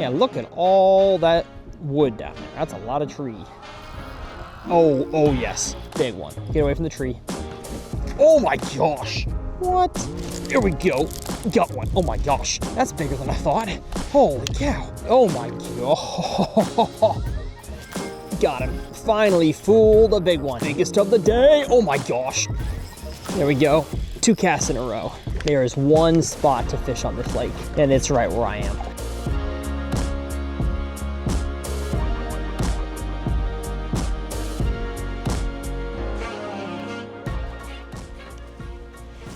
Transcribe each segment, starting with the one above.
Man, look at all that wood down there. That's a lot of tree. Oh yes, big one. Get away from the tree. Oh my gosh. What? Here we go. Got one. Oh my gosh. That's bigger than I thought. Holy cow. Oh my god. Got him. Finally fooled a big one. Biggest of the day. Oh my gosh. There we go. 2 casts in a row. There is one spot to fish on this lake, and it's right where I am.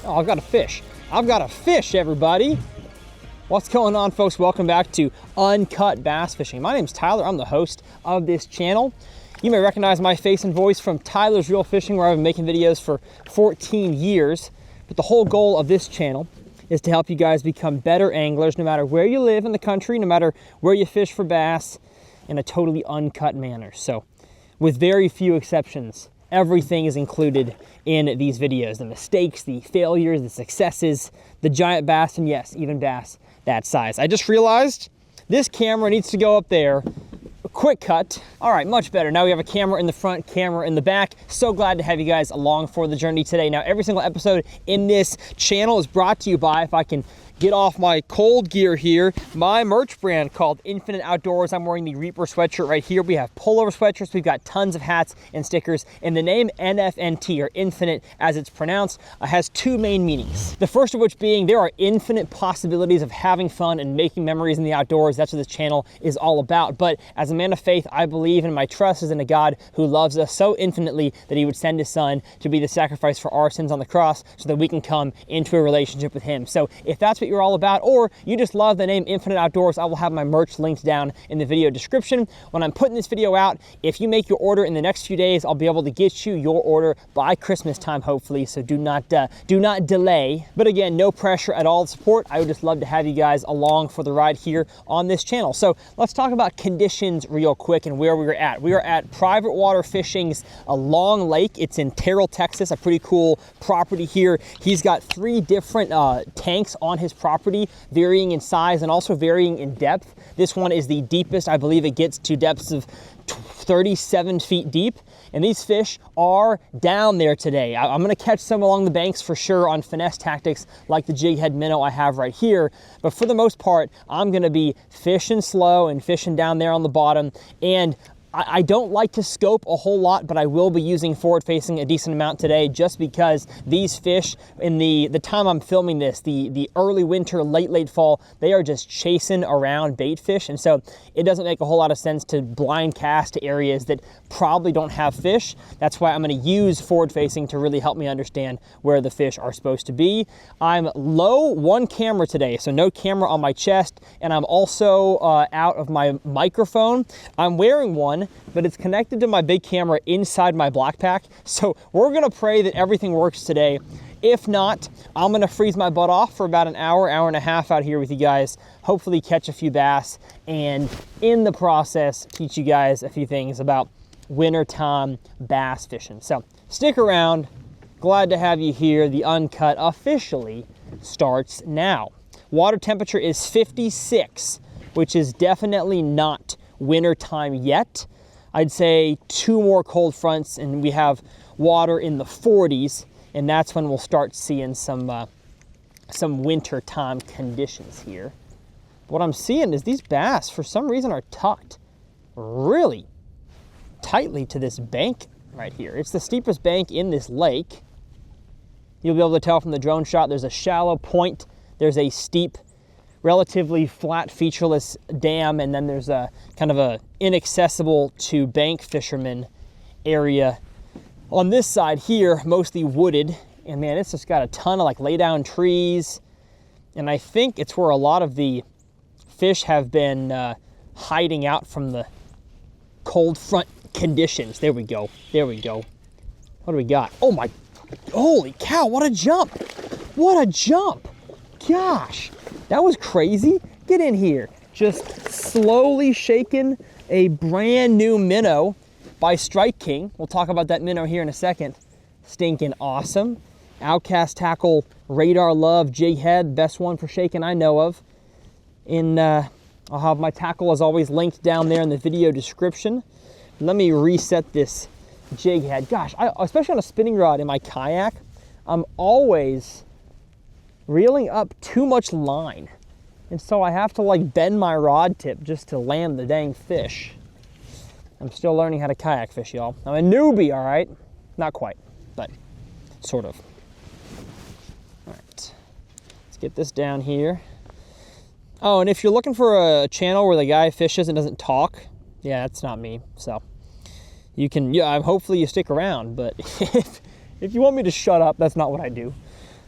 Oh, I've got a fish. I've got a fish, everybody. What's going on, folks? Welcome back to Uncut Bass Fishing. My name's Tyler. I'm the host of this channel. You may recognize my face and voice from Tyler's Real Fishing, where I've been making videos for 14 years. But the whole goal of this channel is to help you guys become better anglers, no matter where you live in the country, no matter where you fish for bass, in a totally uncut manner. So, with very few exceptions, everything is included in these videos. The mistakes, the failures, the successes, the giant bass, and yes, even bass that size. I just realized this camera needs to go up there. A quick cut. All right, much better. Now we have a camera in the front, camera in the back. So glad to have you guys along for the journey today. Now, every single episode in this channel is brought to you by, if I can get off my cold gear here, my merch brand called Infinite Outdoors. I'm wearing the Reaper sweatshirt right here. We have pullover sweatshirts. We've got tons of hats and stickers. And the name NFNT, or Infinite as it's pronounced, has 2 main meanings. The first of which being there are infinite possibilities of having fun and making memories in the outdoors. That's what this channel is all about. But as a man of faith, I believe and my trust is in a God who loves us so infinitely that he would send his son to be the sacrifice for our sins on the cross so that we can come into a relationship with him. So if that's what you're all about, or you just love the name Infinite Outdoors, I will have my merch linked down in the video description. When I'm putting this video out, if you make your order in the next few days, I'll be able to get you your order by Christmas time, hopefully, so do not delay. But again, no pressure at all to support. I would just love to have you guys along for the ride here on this channel. So let's talk about conditions real quick and where we're at. We are at Private Water Fishing's Long Lake. It's in Terrell, Texas, a pretty cool property here. He's got 3 different tanks on his property, varying in size and also varying in depth. This one is the deepest. I believe it gets to depths of 37 feet deep. And these fish are down there today. I'm gonna catch some along the banks for sure on finesse tactics like the jig head minnow I have right here. But for the most part, I'm gonna be fishing slow and fishing down there on the bottom. And I don't like to scope a whole lot, but I will be using forward facing a decent amount today just because these fish in the time I'm filming this, the early winter, late fall, they are just chasing around bait fish. And so it doesn't make a whole lot of sense to blind cast to areas that probably don't have fish. That's why I'm gonna use forward facing to really help me understand where the fish are supposed to be. I'm low 1 camera today, so no camera on my chest. And I'm also out of my microphone. I'm wearing one, but it's connected to my big camera inside my black pack. So we're gonna pray that everything works today. If not, I'm gonna freeze my butt off for about an hour and a half out here with you guys, hopefully catch a few bass, and in the process, teach you guys a few things about wintertime bass fishing. So stick around, glad to have you here. The Uncut officially starts now. Water temperature is 56, which is definitely not wintertime yet. I'd say 2 more cold fronts and we have water in the 40s, and that's when we'll start seeing some winter time conditions here. What I'm seeing is these bass, for some reason, are tucked really tightly to this bank right here. It's the steepest bank in this lake. You'll be able to tell from the drone shot, there's a shallow point, there's a steep, relatively flat, featureless dam, and then there's a kind of a inaccessible to bank fishermen area on this side here, mostly wooded. And man, it's just got a ton of like lay down trees, and I think it's where a lot of the fish have been hiding out from the cold front conditions. There we go, there we go. What do we got? Oh my, holy cow, what a jump, what a jump. Gosh, that was crazy. Get in here. Just slowly shaking a brand new minnow by Strike King. We'll talk about that minnow here in a second. Stinking awesome. Outcast Tackle Radar Love jig head, best one for shaking I know of. In I'll have my tackle as always linked down there in the video description. Let me reset this jig head. Gosh, especially on a spinning rod in my kayak, I'm always reeling up too much line. And so I have to like bend my rod tip just to land the dang fish. I'm still learning how to kayak fish, y'all. I'm a newbie, all right? Not quite, but sort of. All right, let's get this down here. Oh, and if you're looking for a channel where the guy fishes and doesn't talk, yeah, that's not me. So you can, yeah, hopefully you stick around, but if you want me to shut up, that's not what I do.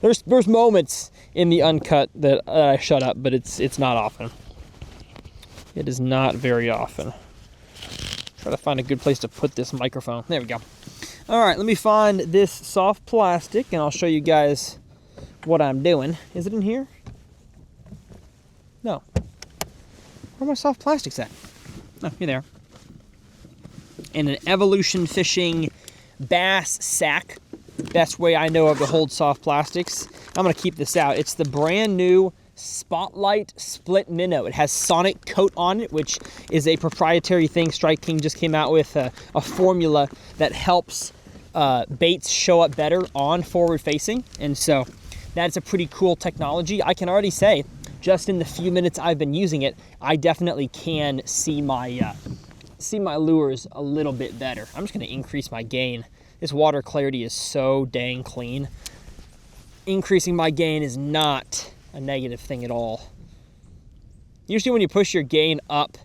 There's moments in the Uncut that I shut up, but it's not often. It is not very often. Try to find a good place to put this microphone. There we go. All right, let me find this soft plastic and I'll show you guys what I'm doing. Is it in here? No. Where are my soft plastics at? Oh, here they are. And an Evolution Fishing bass sack. Best way I know of to hold soft plastics. I'm gonna keep this out. It's the brand new Spotlight Split Minnow. It has Sonic Coat on it, which is a proprietary thing. Strike King just came out with a formula that helps baits show up better on forward facing. And so that's a pretty cool technology. I can already say, just in the few minutes I've been using it, I definitely can see my lures a little bit better. I'm just gonna increase my gain. This water clarity is so dang clean. Increasing my gain is not a negative thing at all. Usually when you push your gain up,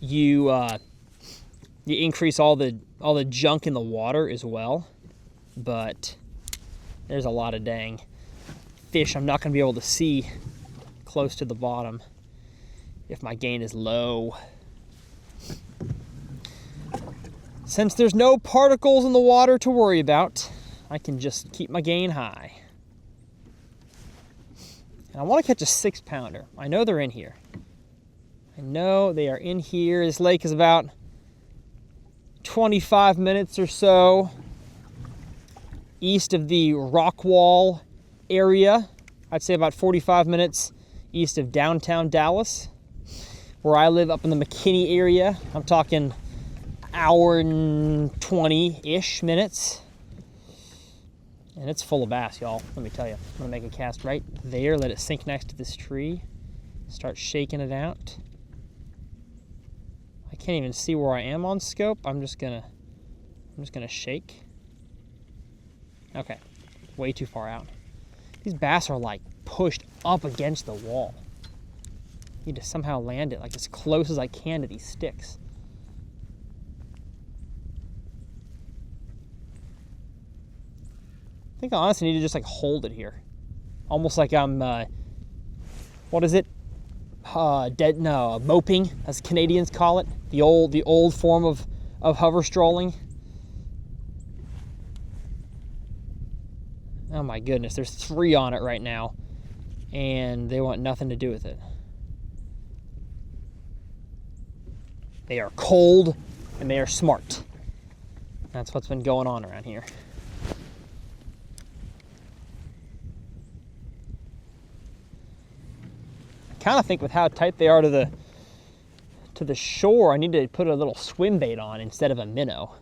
you increase all the junk in the water as well. But there's a lot of dang fish I'm not gonna be able to see close to the bottom if my gain is low. Since there's no particles in the water to worry about, I can just keep my gain high. And I want to catch a 6-pounder. I know they're in here. I know they are in here. This lake is about 25 minutes or so east of the rock wall area. I'd say about 45 minutes east of downtown Dallas, where I live up in the McKinney area. I'm talking hour and 20-ish minutes. And it's full of bass, y'all. Let me tell you. I'm gonna make a cast right there, let it sink next to this tree, start shaking it out. I can't even see where I am on scope. I'm just gonna shake. Okay, way too far out. These bass are like pushed up against the wall. Need to somehow land it like as close as I can to these sticks. I think I honestly need to just like hold it here. Almost like I'm, what is it? Moping, as Canadians call it. The old form of hover strolling. Oh my goodness, there's 3 on it right now. And they want nothing to do with it. They are cold and they are smart. That's what's been going on around here. Kind of think with how tight they are to the shore, I need to put a little swim bait on instead of a minnow.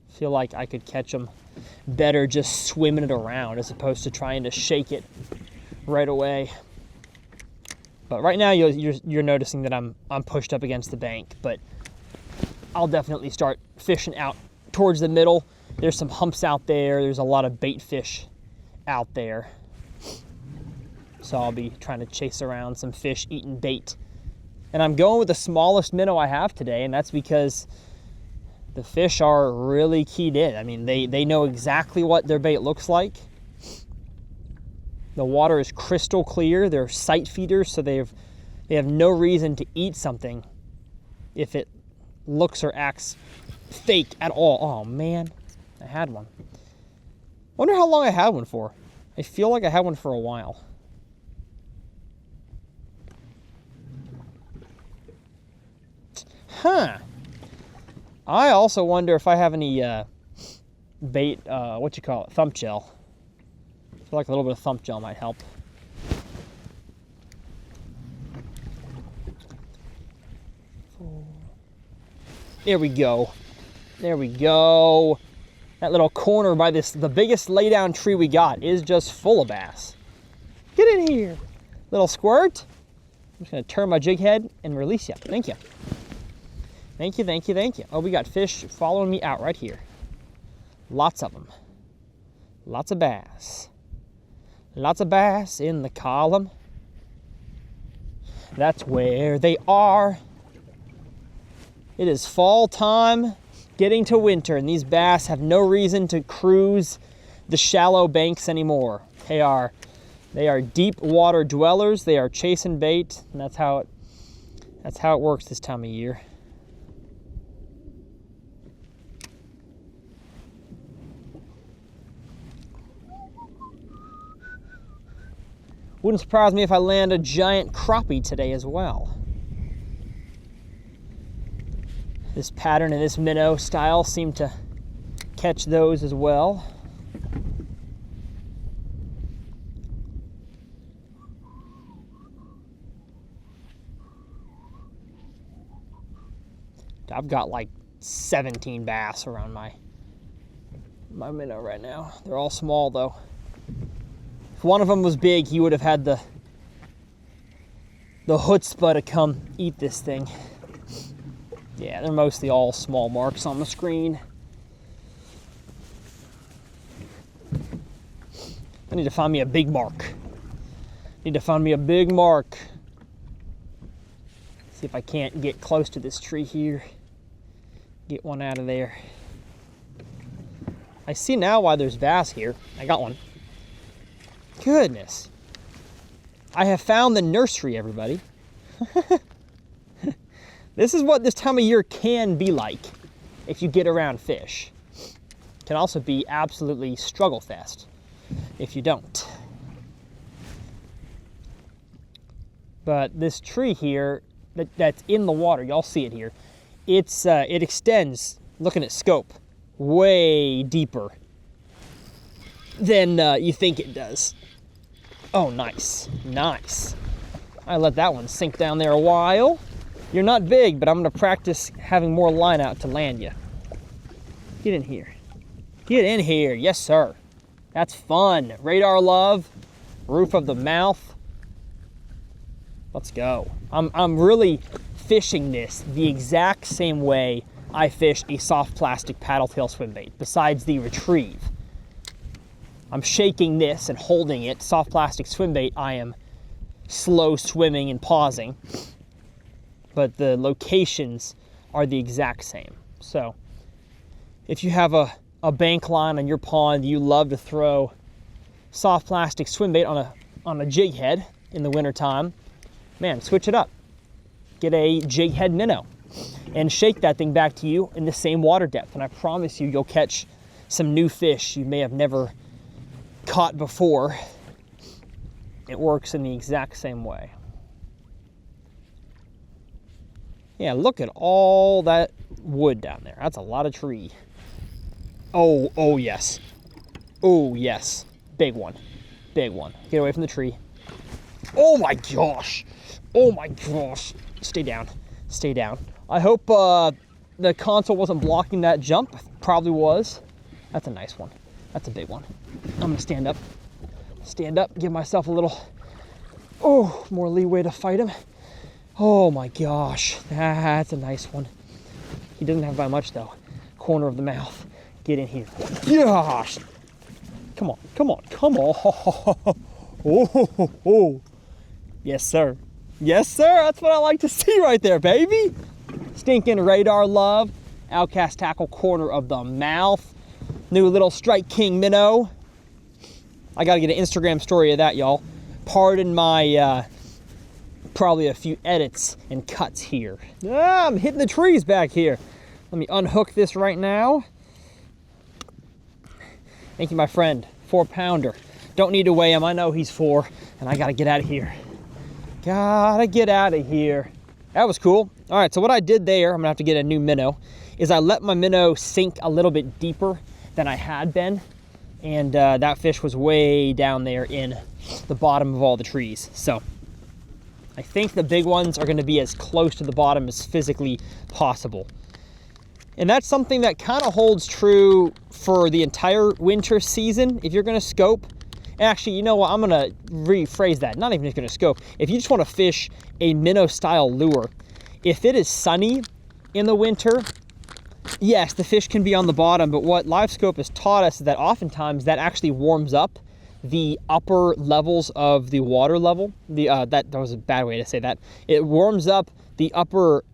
Feel like I could catch them better just swimming it around as opposed to trying to shake it right away. But right now you're noticing that I'm pushed up against the bank, but I'll definitely start fishing out towards the middle. There's some humps out there. There's a lot of bait fish out there. So I'll be trying to chase around some fish eating bait. And I'm going with the smallest minnow I have today, and that's because the fish are really keyed in. I mean, they know exactly what their bait looks like. The water is crystal clear. They're sight feeders, so they have no reason to eat something if it looks or acts fake at all. Oh man, I had one. Wonder how long I had one for. I feel like I had one for a while. Huh. I also wonder if I have any bait, thump gel. I feel like a little bit of thump gel might help. There we go. There we go. That little corner by the biggest laydown tree we got is just full of bass. Get in here. Little squirt. I'm just gonna turn my jig head and release you. Thank you. Thank you, thank you, thank you. Oh, we got fish following me out right here. Lots of them. Lots of bass. Lots of bass in the column. That's where they are. It is fall time, getting to winter, and these bass have no reason to cruise the shallow banks anymore. They are deep water dwellers. They are chasing bait, and that's how it works this time of year. Wouldn't surprise me if I land a giant crappie today as well. This pattern and this minnow style seem to catch those as well. I've got like 17 bass around my minnow right now. They're all small though. If one of them was big, he would have had the chutzpah to come eat this thing. Yeah, they're mostly all small marks on the screen. I need to find me a big mark. Need to find me a big mark. See if I can't get close to this tree here. Get one out of there. I see now why there's bass here. I got one. Goodness. I have found the nursery, everybody. This is what this time of year can be like if you get around fish. It can also be absolutely struggle fest if you don't. But this tree here that's in the water, y'all see it here, it extends, looking at scope, way deeper than you think it does. Oh, nice, nice. I let that one sink down there a while. You're not big, but I'm gonna practice having more line out to land you. Get in here. Get in here, yes sir. That's fun. Radar love, roof of the mouth. Let's go. I'm really fishing this the exact same way I fish a soft plastic paddle tail swim bait, besides the retrieve. I'm shaking this and holding it. Soft plastic swim bait, I am slow swimming and pausing, but the locations are the exact same. So if you have a bank line on your pond, you love to throw soft plastic swim bait on a jig head in the wintertime, man, switch it up. Get a jig head minnow and shake that thing back to you in the same water depth, and I promise you, you'll catch some new fish you may have never caught before. It works in the exact same way. Yeah, look at all that wood down there. That's a lot of tree. Oh yes. Oh yes. Big one. Big one. Get away from the tree. Oh my gosh. Oh my gosh. Stay down. Stay down. I hope the console wasn't blocking that jump. Probably was. That's a nice one. That's a big one. I'm gonna stand up. Stand up, give myself a little, more leeway to fight him. Oh my gosh, that's a nice one. He doesn't have by much though. Corner of the mouth. Get in here. Gosh. Come on, come on, come on. Oh. Yes, sir. Yes, sir. That's what I like to see right there, baby. Stinking radar love. Outcast tackle, corner of the mouth. New little Strike King minnow. I gotta get an Instagram story of that, y'all. Pardon my probably a few edits and cuts here. I'm hitting the trees back here. Let me unhook this right now. Thank you, my friend. 4-pounder. Don't need to weigh him. I know he's 4, and I gotta get out of here. Gotta get out of here. That was cool. All right, so what I did there, I'm gonna have to get a new minnow, is I let my minnow sink a little bit deeper than I had been, and that fish was way down there in the bottom of all the trees. So I think the big ones are going to be as close to the bottom as physically possible. And that's something that kind of holds true for the entire winter season if you're going to scope. Actually, you know what? I'm going to rephrase that. Not even just going to scope. If you just want to fish a minnow-style lure, if it is sunny in the winter, yes, the fish can be on the bottom, but what live scope has taught us is that oftentimes that actually warms up the upper levels of the water level. That was a bad way to say that. It warms up the upper...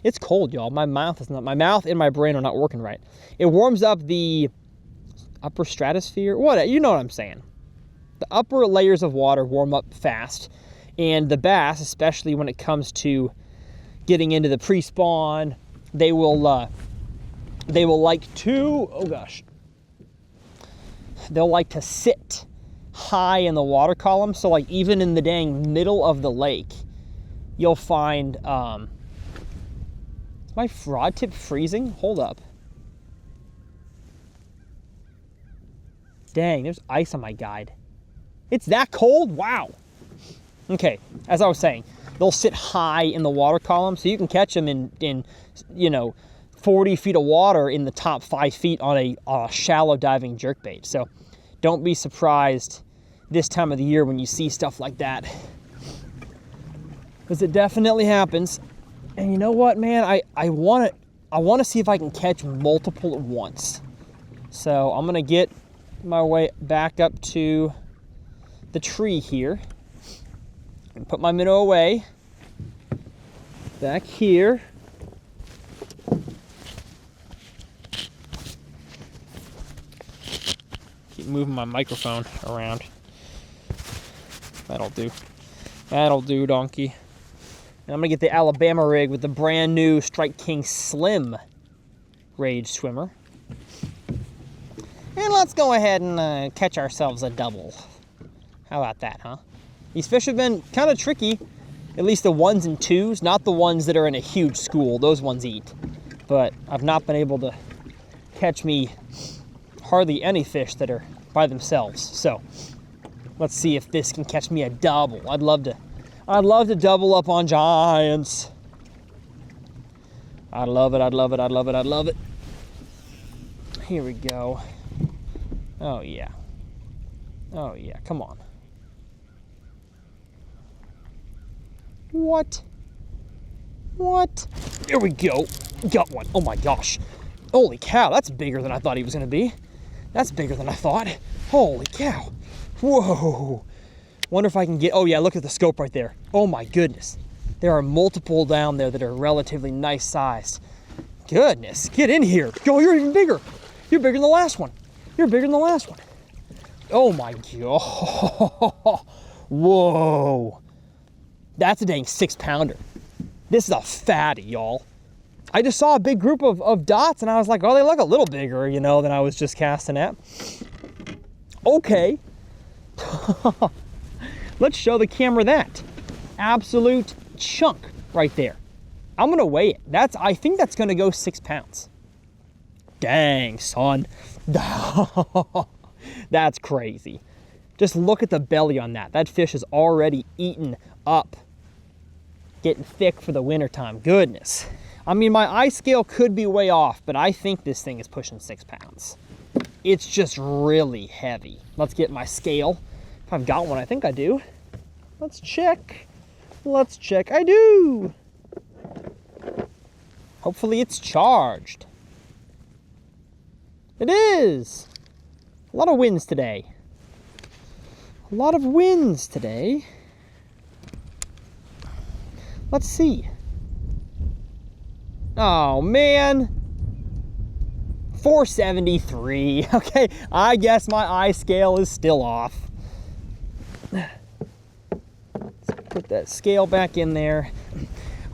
It's cold, y'all. My mouth and my brain are not working right. It warms up the upper stratosphere. What? You know what I'm saying. The upper layers of water warm up fast, and the bass, especially when it comes to getting into the pre-spawn, they will like to, oh gosh, they'll like to sit high in the water column. So like even in the dang middle of the lake, you'll find, is my rod tip freezing? Hold up. Dang, there's ice on my guide. It's that cold? Wow. Okay, as I was saying, they'll sit high in the water column, so you can catch them in 40 feet of water in the top 5 feet on a shallow diving jerkbait. So don't be surprised this time of the year when you see stuff like that, because it definitely happens. And you know what, man? I want to see if I can catch multiple at once. So I'm gonna get my way back up to the tree here and put my minnow away back here. Keep moving my microphone around. That'll do. That'll do, donkey. And I'm gonna get the Alabama rig with the brand new Strike King Slim Rage Swimmer. And let's go ahead and catch ourselves a double. How about that, huh? These fish have been kind of tricky, at least the 1s and 2s, not the ones that are in a huge school. Those ones eat. But I've not been able to catch me hardly any fish that are by themselves. So let's see if this can catch me a double. I'd love to double up on giants. I'd love it, I'd love it, I'd love it, I'd love it. Here we go. Oh yeah. Oh yeah, come on. What? What? There we go. Got one. Oh my gosh. Holy cow, that's bigger than I thought he was gonna be. That's bigger than I thought. Holy cow. Whoa. Wonder if I can get, oh yeah, look at the scope right there. Oh my goodness. There are multiple down there that are relatively nice sized. Goodness, get in here. Go, you're even bigger. You're bigger than the last one. You're bigger than the last one. Oh my god. Whoa. That's a dang 6-pounder. This is a fatty, y'all. I just saw a big group of dots and I was like, oh, they look a little bigger, than I was just casting at. Okay. Let's show the camera that. Absolute chunk right there. I'm gonna weigh it. I think that's gonna go 6 pounds. Dang, son. That's crazy. Just look at the belly on that. That fish is already eaten up. Getting thick for the wintertime. Goodness. I mean, my eye scale could be way off, but I think this thing is pushing 6 pounds. It's just really heavy. Let's get my scale. If I've got one, I think I do. Let's check. Let's check. I do. Hopefully it's charged. It is. A lot of winds today. A lot of winds today. Let's see. Oh, man. 473. Okay, I guess my eye scale is still off. Let's put that scale back in there.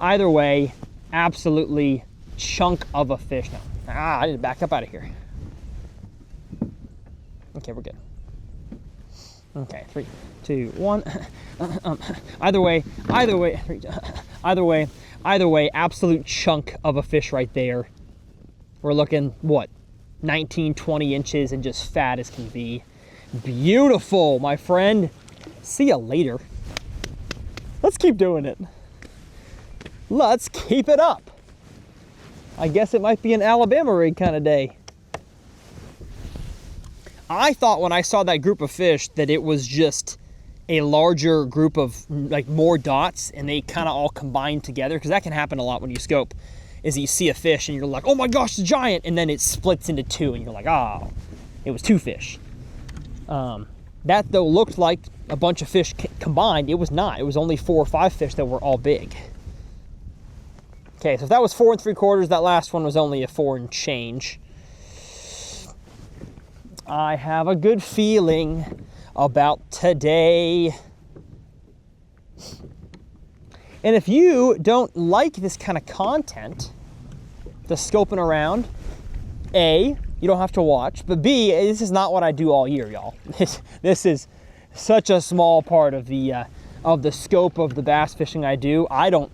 Either way, absolutely chunk of a fish. No, I need to back up out of here. Okay, we're good. Okay, 3, 2, 1. Either way, absolute chunk of a fish right there. We're looking, what, 19, 20 inches and just fat as can be. Beautiful, my friend. See ya later. Let's keep doing it. Let's keep it up. I guess it might be an Alabama rig kind of day. I thought when I saw that group of fish that it was just a larger group of like more dots and they kind of all combined together, because that can happen a lot when you scope, is you see a fish and you're like, oh my gosh, it's a giant, and then it splits into two and you're like, oh, it was two fish. That though looked like a bunch of fish combined. It was not. It was only 4 or 5 fish that were all big. Okay, so if that was 4 3/4, that last one was only a 4 and change. I have a good feeling about today. And if you don't like this kind of content, the scoping around, A, you don't have to watch, but B, this is not what I do all year, y'all. This is such a small part of the scope of the bass fishing I do. I don't,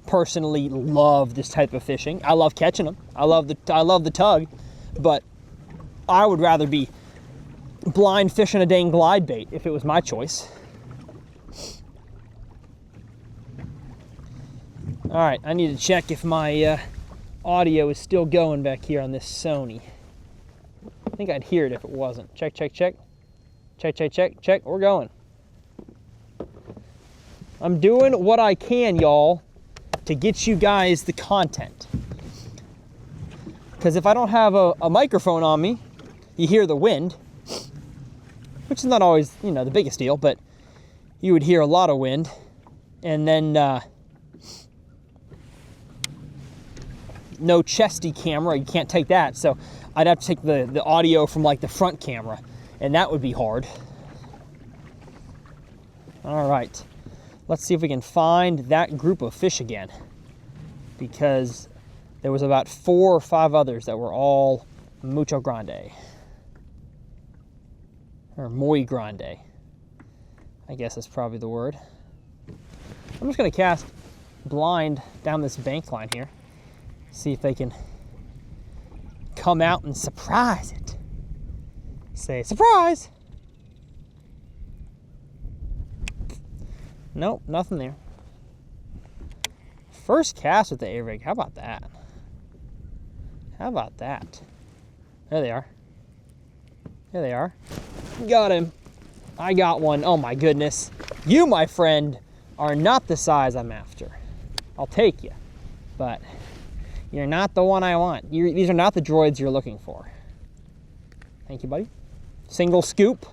personally love this type of fishing. I love catching them. I love the tug, but I would rather be blind fishing a dang glide bait if it was my choice. All right, I need to check if my audio is still going back here on this Sony. I think I'd hear it if it wasn't. Check, check, check. Check, check, check, check. We're going. I'm doing what I can, y'all, to get you guys the content. Because if I don't have a microphone on me, you hear the wind, which is not always, the biggest deal, but you would hear a lot of wind. And then no chesty camera, you can't take that. So I'd have to take the audio from like the front camera, and that would be hard. All right, let's see if we can find that group of fish again, because there was about 4 or 5 others that were all mucho grande, or muy grande, I guess is probably the word. I'm just gonna cast blind down this bank line here, see if they can come out and surprise it. Say, surprise! Nope, nothing there. First cast with the A-rig, how about that? How about that? There they are. There they are. Got him. I got one. Oh my goodness. You, my friend, are not the size I'm after. I'll take you, but you're not the one I want. These are not the droids you're looking for. Thank you, buddy. Single scoop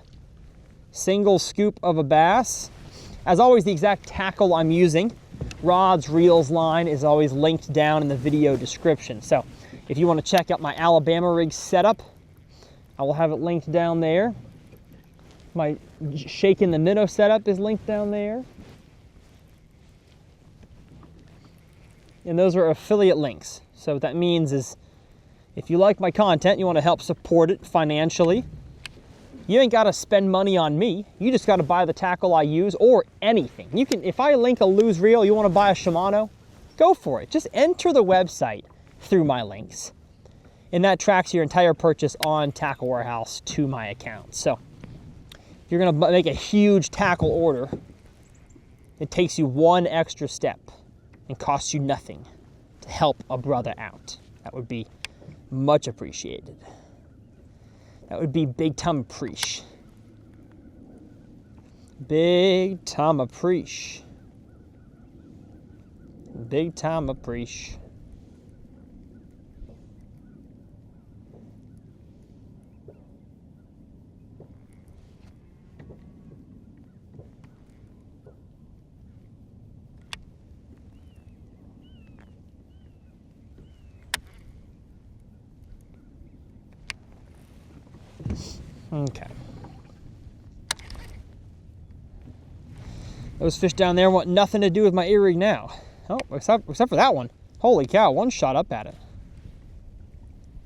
of a bass. As always, the exact tackle I'm using, rods, reels, line, is always linked down in the video description. So if you want to check out my Alabama rig setup, I will have it linked down there. My shaking the minnow setup is linked down there. And those are affiliate links. So what that means is if you like my content, you want to help support it financially, you ain't got to spend money on me. You just got to buy the tackle I use or anything. You can, if I link a lose reel, you want to buy a Shimano, go for it. Just enter the website through my links, and that tracks your entire purchase on Tackle Warehouse to my account. So if you're going to make a huge tackle order, it takes you one extra step and costs you nothing to help a brother out. That would be much appreciated. That would be big time appreciation. Big time appreciation. Big time appreciation. Okay. Those fish down there want nothing to do with my earring now. Oh, except for that one. Holy cow, one shot up at it.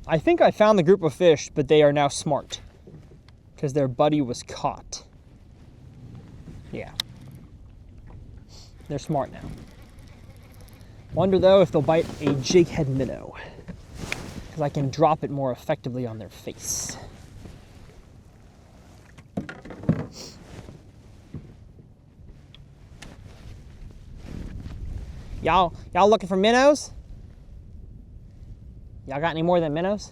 I think I found the group of fish, but they are now smart because their buddy was caught. Yeah. They're smart now. Wonder though if they'll bite a jighead minnow, because I can drop it more effectively on their face. Y'all looking for minnows? Y'all got any more than minnows?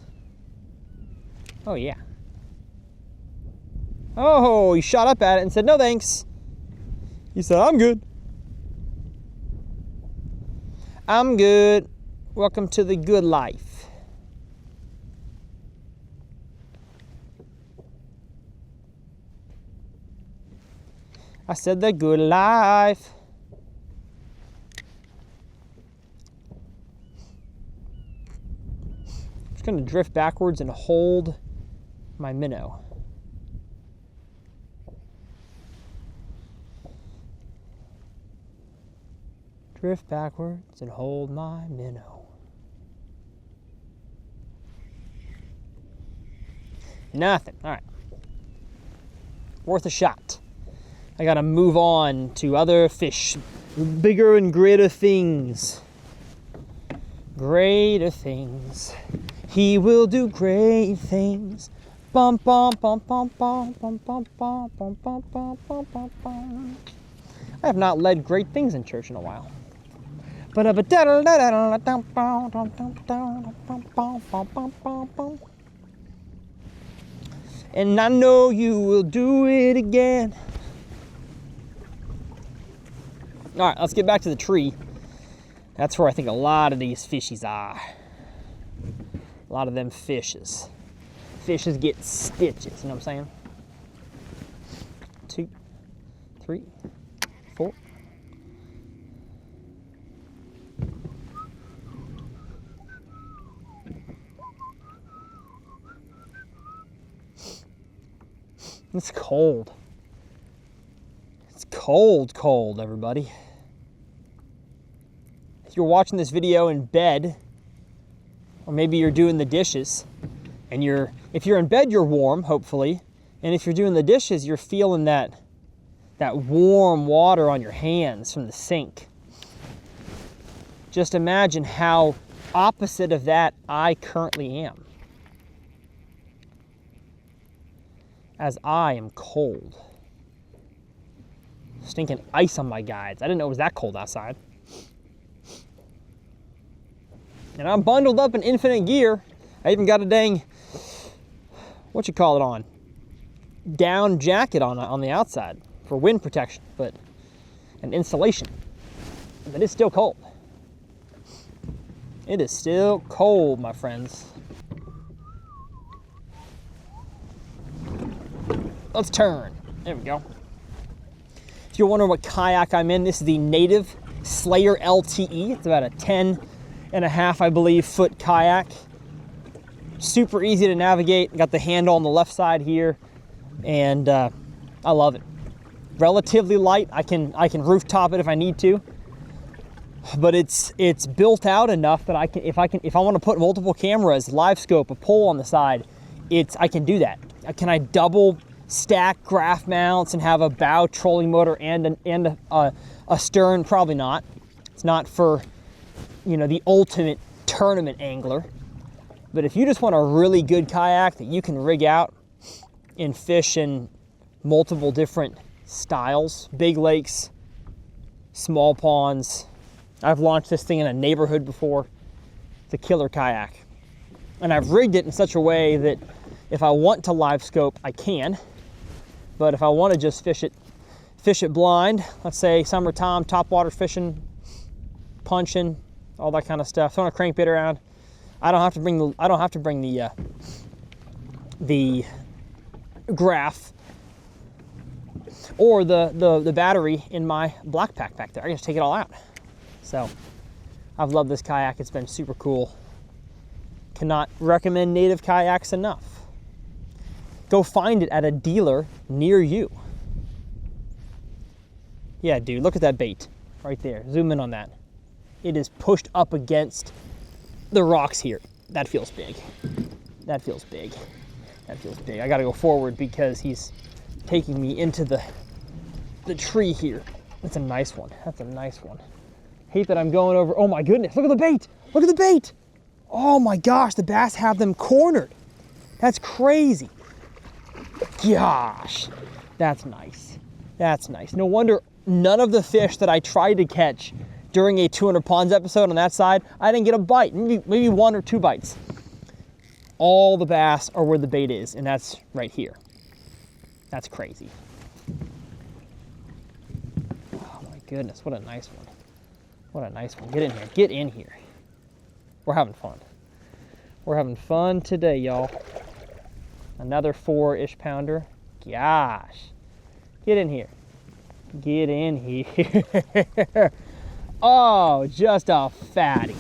Oh, yeah. Oh, he shot up at it and said, no thanks. He said, I'm good. I'm good. Welcome to the good life. I said the good life. I'm just gonna drift backwards and hold my minnow. Drift backwards and hold my minnow. Nothing. All right. Worth a shot. I gotta move on to other fish. Bigger and greater things. Greater things. He will do great things. Bum bum bum bum bum bum bum bum bum bum bum bum bum bum. I have not led great things in church in a while. And I know you will do it again. All right, let's get back to the tree. That's where I think a lot of these fishies are. A lot of them fishes. Fishes get stitches, you know what I'm saying? 2, 3, 4. It's cold. It's cold, cold, everybody. If you're watching this video in bed, or maybe you're doing the dishes, and if you're in bed, you're warm, hopefully. And if you're doing the dishes, you're feeling that warm water on your hands from the sink. Just imagine how opposite of that I currently am. As I am cold. Stinking ice on my guides. I didn't know it was that cold outside. And I'm bundled up in infinite gear. I even got a dang, what you call it on? Down jacket on the outside for wind protection, and insulation. But it's still cold. It is still cold, my friends. Let's turn. There we go. If you're wondering what kayak I'm in, this is the Native Slayer LTE. It's about a 10.5, I believe, foot kayak. Super easy to navigate. Got the handle on the left side here, and I love it. Relatively light. I can rooftop it if I need to, but it's built out enough that I can if I want to put multiple cameras, live scope, a pole on the side, I can do that. Can I double stack graph mounts and have a bow trolling motor and a stern? Probably not. It's not for, the ultimate tournament angler. But if you just want a really good kayak that you can rig out and fish in multiple different styles, big lakes, small ponds. I've launched this thing in a neighborhood before. It's a killer kayak. And I've rigged it in such a way that if I want to live scope, I can. But if I want to just fish it blind, let's say summertime, topwater fishing, punching, all that kind of stuff, throwing a crankbait around, I don't have to bring the graph or the battery in my black pack back there. I can just take it all out. So I've loved this kayak. It's been super cool. Cannot recommend Native kayaks enough. Go find it at a dealer near you. Yeah, dude, look at that bait right there. Zoom in on that. It is pushed up against the rocks here. That feels big. That feels big. That feels big. I gotta go forward because he's taking me into the tree here. That's a nice one. That's a nice one. Hate that I'm going over. Oh my goodness, look at the bait. Look at the bait. Oh my gosh, the bass have them cornered. That's crazy. Gosh, that's nice. That's nice. No wonder none of the fish that I tried to catch during a 200 ponds episode on that side, I didn't get a bite, maybe 1 or 2 bites. All the bass are where the bait is, and that's right here. That's crazy. Oh my goodness, what a nice one. What a nice one. Get in here, get in here. We're having fun. We're having fun today, y'all. Another 4-ish pounder. Gosh. Get in here. Get in here. Oh, just a fatty.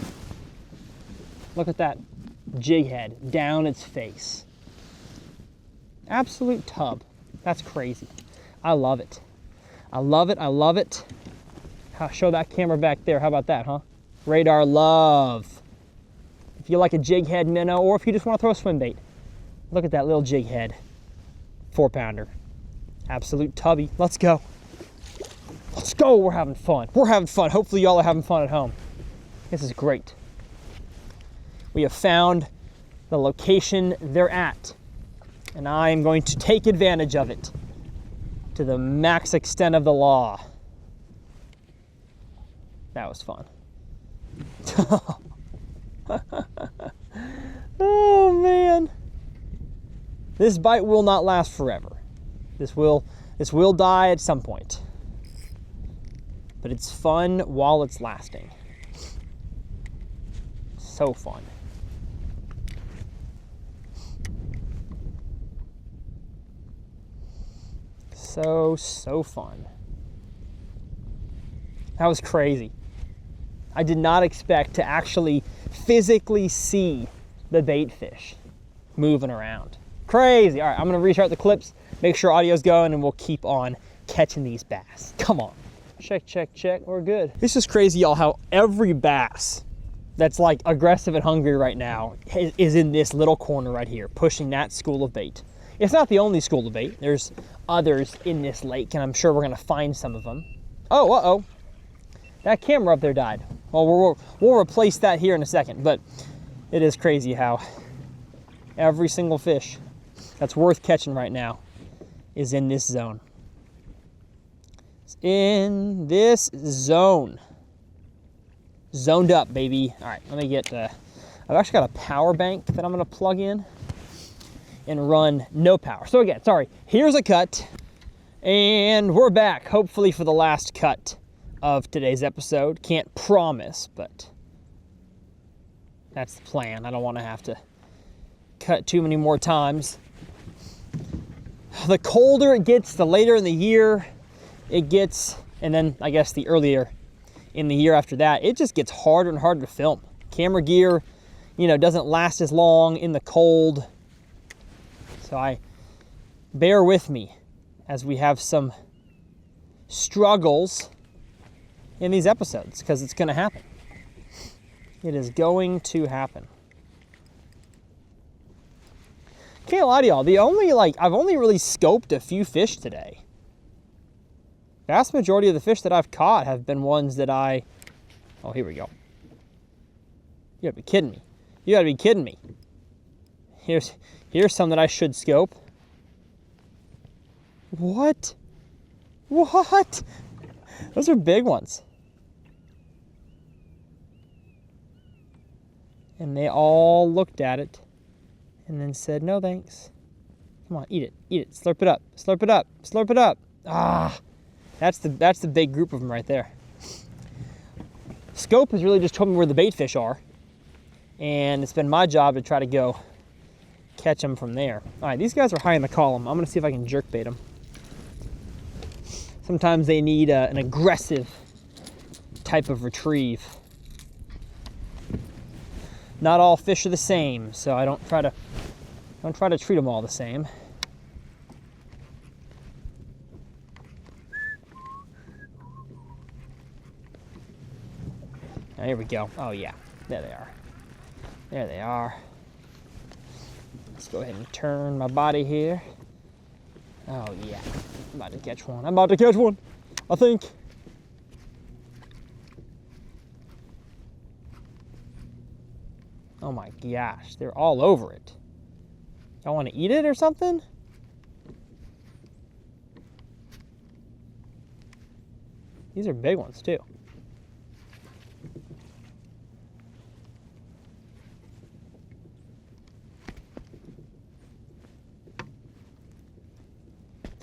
Look at that jig head down its face. Absolute tub. That's crazy. I love it. I love it. I love it. Show that camera back there. How about that, huh? Radar love. If you like a jig head minnow, or if you just want to throw a swim bait, look at that little jig head. 4-pounder. Absolute tubby. Let's go. Let's go. We're having fun. We're having fun. Hopefully y'all are having fun at home. This is great. We have found the location they're at, and I am going to take advantage of it to the max extent of the law. That was fun. Oh man. This bite will not last forever. This will die at some point. But it's fun while it's lasting. So fun. So fun. That was crazy. I did not expect to actually physically see the bait fish moving around. Crazy. All right, I'm gonna restart the clips, make sure audio's going, and we'll keep on catching these bass. Come on. Check, check, check, we're good. This is crazy, y'all, how every bass that's like aggressive and hungry right now is in this little corner right here, pushing that school of bait. It's not the only school of bait. There's others in this lake, and I'm sure we're gonna find some of them. Oh, uh-oh. That camera up there died. Well, we'll replace that here in a second, but it is crazy how every single fish that's worth catching right now is in this zone. It's in this zone. Zoned up, baby. All right, let me get, I've actually got a power bank that I'm gonna plug in and run no power. So again, sorry, here's a cut, and we're back, hopefully for the last cut of today's episode. Can't promise, but that's the plan. I don't want to have to cut too many more times. The colder it gets, the later in the year it gets, and then I guess the earlier in the year after that, it just gets harder and harder to film. Camera gear, doesn't last as long in the cold. So bear with me as we have some struggles in these episodes, because it's going to happen. It is going to happen. Can't lie to y'all, I've only really scoped a few fish today. Vast majority of the fish that I've caught have been ones that oh, here we go. You gotta be kidding me. You gotta be kidding me. Here's some that I should scope. What? What? Those are big ones. And they all looked at it and then said, no thanks. Come on, eat it, slurp it up, slurp it up, slurp it up. Ah, that's the big group of them right there. Scope has really just told me where the bait fish are, and it's been my job to try to go catch them from there. All right, these guys are high in the column. I'm gonna see if I can jerk bait them. Sometimes they need an aggressive type of retrieve. Not all fish are the same, so I don't try to treat them all the same. Now, here we go. Oh yeah, there they are. There they are. Let's go ahead and turn my body here. Oh yeah, I'm about to catch one. I'm about to catch one, I think. Oh my gosh, they're all over it. Y'all want to eat it or something? These are big ones too.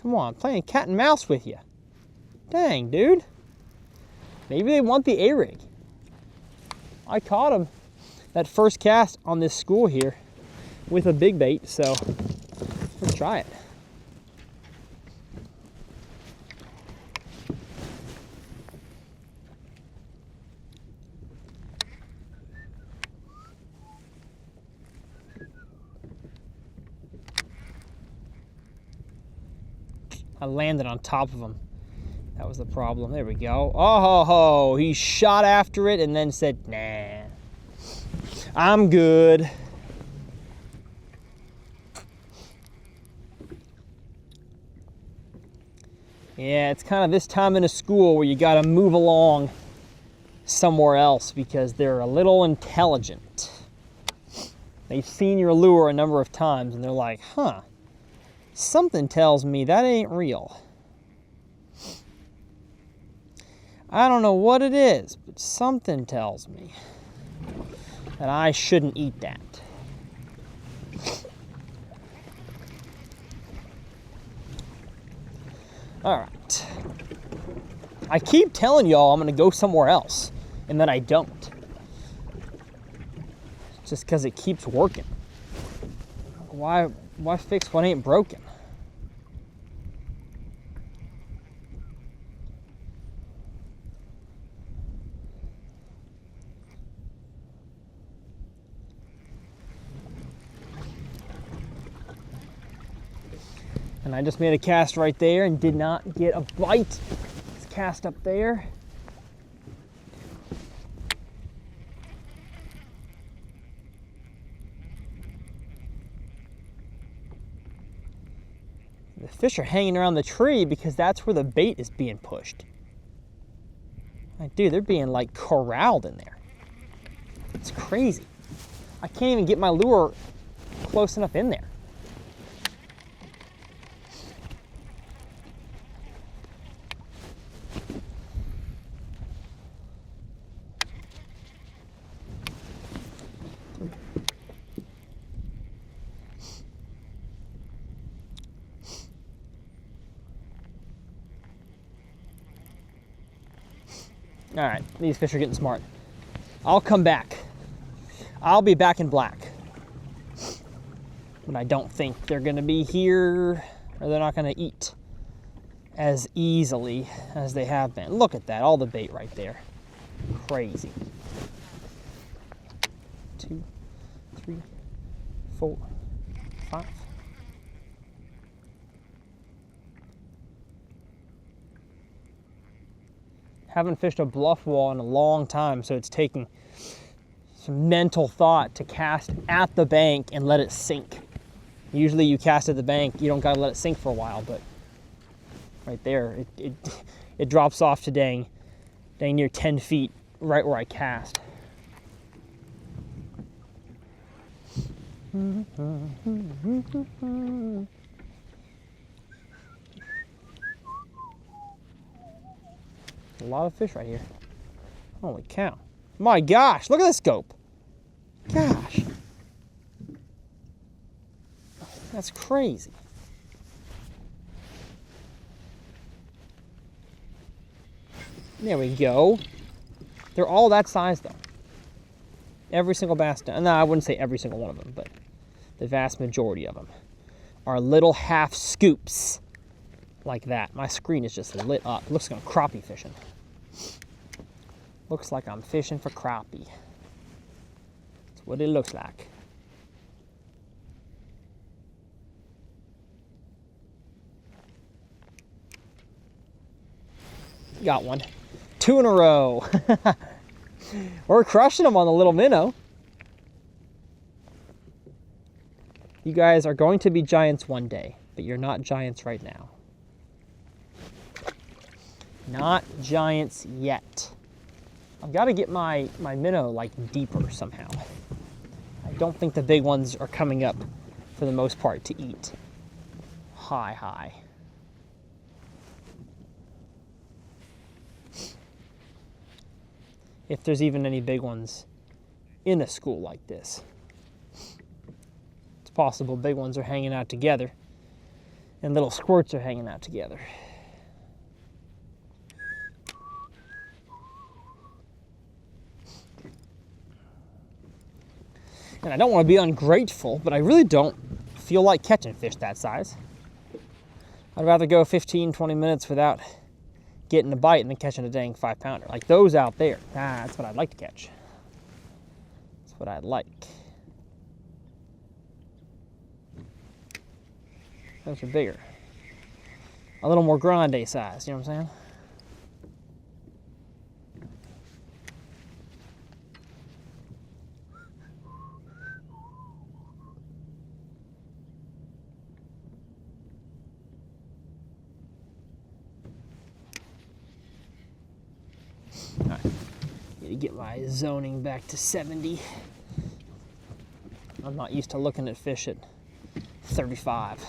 Come on, playing cat and mouse with you. Dang, dude. Maybe they want the A-rig. I caught him that first cast on this school here with a big bait, so let's try it. I landed on top of him. That was the problem. There we go. Oh, he shot after it and then said, nah, I'm good. Yeah, it's kind of this time in a school where you got to move along somewhere else because they're a little intelligent. They've seen your lure a number of times and they're like, huh, something tells me that ain't real. I don't know what it is, but something tells me that I shouldn't eat that. All right. I keep telling y'all I'm going to go somewhere else, and then I don't. Just because it keeps working. Why fix what ain't broken? And I just made a cast right there and did not get a bite. Let's cast up there. The fish are hanging around the tree because that's where the bait is being pushed. Like, dude, they're being like corralled in there. It's crazy. I can't even get my lure close enough in there. All right, these fish are getting smart. I'll come back. I'll be back in black. But I don't think they're gonna be here, or they're not gonna eat as easily as they have been. Look at that, all the bait right there. Crazy. 2, 3, 4, 5. Haven't fished a bluff wall in a long time, so it's taking some mental thought to cast at the bank and let it sink. Usually you cast at the bank, you don't gotta let it sink for a while, but right there, it drops off to dang near 10 feet right where I cast. A lot of fish right here. Holy cow. My gosh, look at this scope. Gosh. That's crazy. There we go. They're all that size though. Every single bass, no, I wouldn't say every single one of them, but the vast majority of them are little half scoops like that. My screen is just lit up. Looks like I'm crappie fishing. Looks like I'm fishing for crappie. That's what it looks like. Got one. 2 in a row. We're crushing them on the little minnow. You guys are going to be giants one day, but you're not giants right now. Not giants yet. I've got to get my minnow like deeper somehow. I don't think the big ones are coming up for the most part to eat high. If there's even any big ones in a school like this. It's possible big ones are hanging out together and little squirts are hanging out together. And I don't want to be ungrateful, but I really don't feel like catching fish that size. I'd rather go 15, 20 minutes without getting a bite than catching a dang 5-pounder. Like those out there, that's what I'd like to catch. That's what I'd like. Those are bigger. A little more grande size, you know what I'm saying? All right, need to get my zoning back to 70. I'm not used to looking at fish at 35.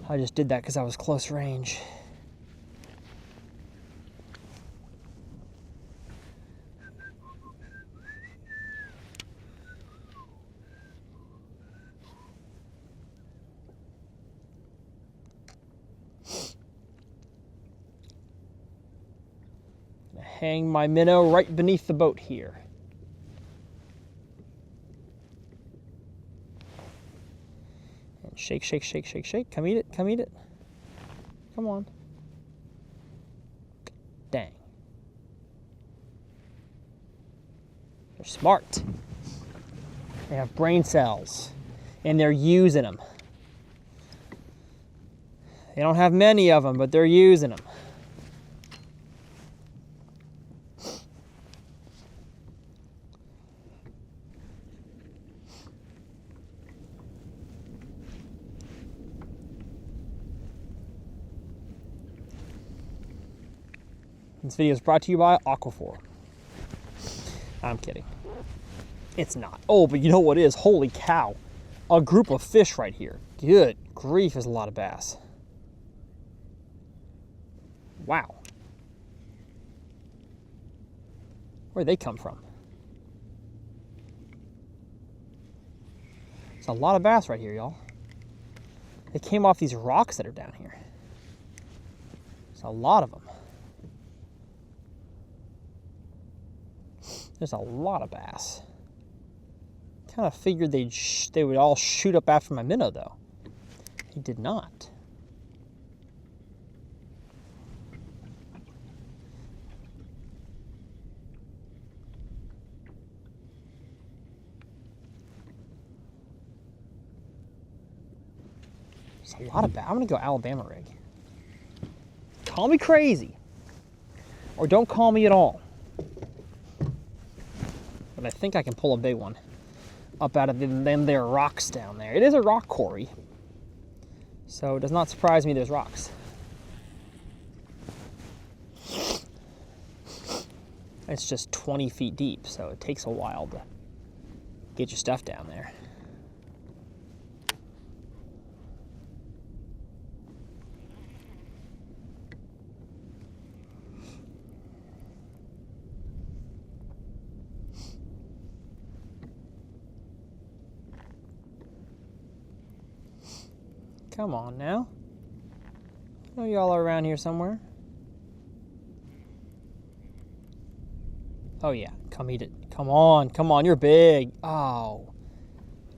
I just did that because I was close range. Hang my minnow right beneath the boat here. And shake, shake, shake, shake, shake. Come eat it, come eat it. Come on. Dang. They're smart. They have brain cells, and they're using them. They don't have many of them, but they're using them. This video is brought to you by Aquaphor. I'm kidding. It's not. Oh, but you know what is? Holy cow. A group of fish right here. Good grief, is a lot of bass. Wow. Where'd they come from? It's a lot of bass right here, y'all. They came off these rocks that are down here. There's a lot of them. There's a lot of bass. Kind of figured they would all shoot up after my minnow, though. He did not. There's a lot of bass. I'm gonna go Alabama rig. Call me crazy, or don't call me at all. But I think I can pull a big one up out of them there rocks down there. It is a rock quarry, so it does not surprise me there's rocks. It's just 20 feet deep, so it takes a while to get your stuff down there. Come on now. I know y'all are around here somewhere. Oh yeah, come eat it. Come on, you're big. Oh,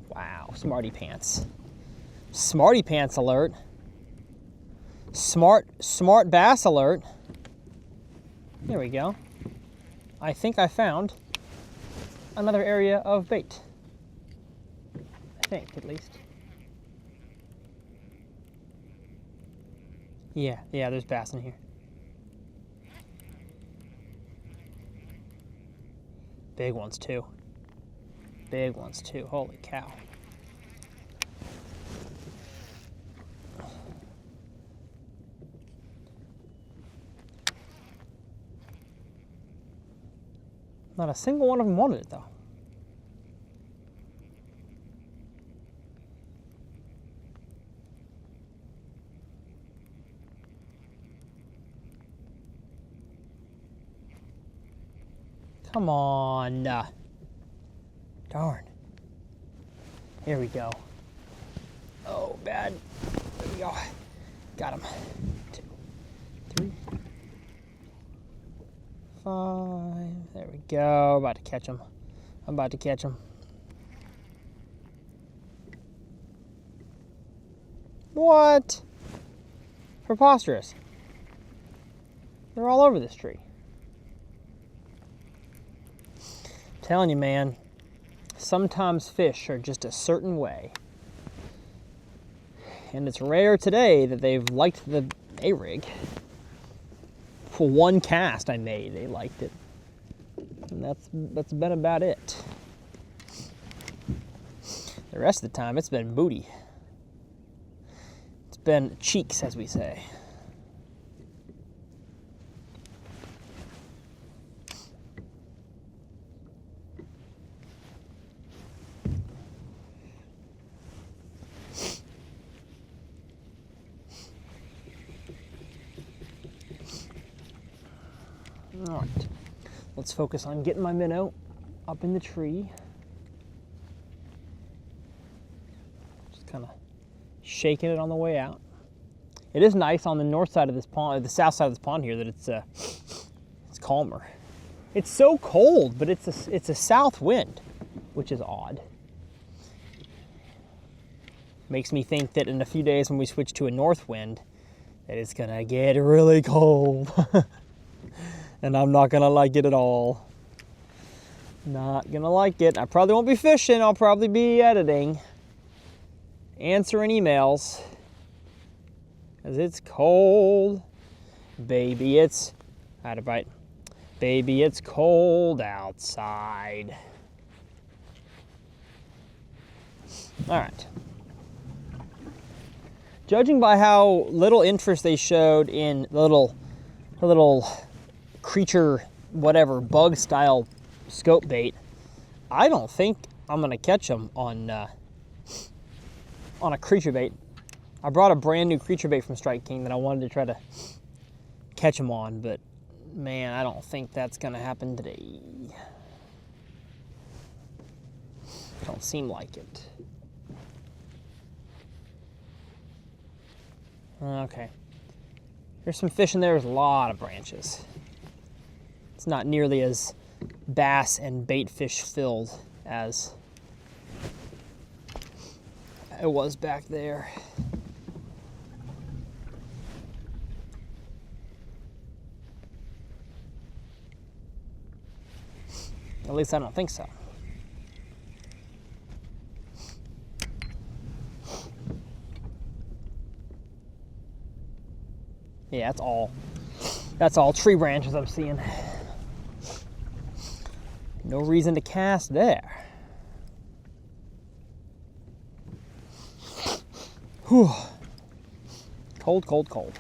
wow, smarty pants. Smarty pants alert. Smart bass alert. There we go. I think I found another area of bait. I think, at least. Yeah, there's bass in here. Big ones too. Big ones too, holy cow. Not a single one of them wanted it though. Come on. Darn. Here we go. Oh, bad. we go. Got him. 2, 3, 5. There we go. About to catch him. I'm about to catch him. What? Preposterous. They're all over this tree. I'm telling you, man, sometimes fish are just a certain way. And it's rare today that they've liked the A-rig. For one cast I made, they liked it. And that's been about it. The rest of the time, it's been booty. It's been cheeks, as we say. All right, let's focus on getting my minnow up in the tree. Just kind of shaking it on the way out. It is nice on the north side of this pond, the south side of this pond here, that it's calmer. It's so cold, but it's a south wind, which is odd. Makes me think that in a few days when we switch to a north wind, that it's gonna get really cold. And I'm not gonna like it at all. Not gonna like it. I probably won't be fishing. I'll probably be editing, answering emails, because it's cold. Baby, it's, I had a bite. Baby, it's cold outside. All right. Judging by how little interest they showed in the little creature, whatever, bug style scope bait, I don't think I'm gonna catch them on a creature bait. I brought a brand new creature bait from Strike King that I wanted to try to catch them on, but man, I don't think that's gonna happen today. Don't seem like it. Okay. There's some fish in there. There's a lot of branches. It's not nearly as bass and bait fish filled as it was back there. At least I don't think so. Yeah, that's all tree branches I'm seeing. No reason to cast there. Whew. Cold, cold, cold.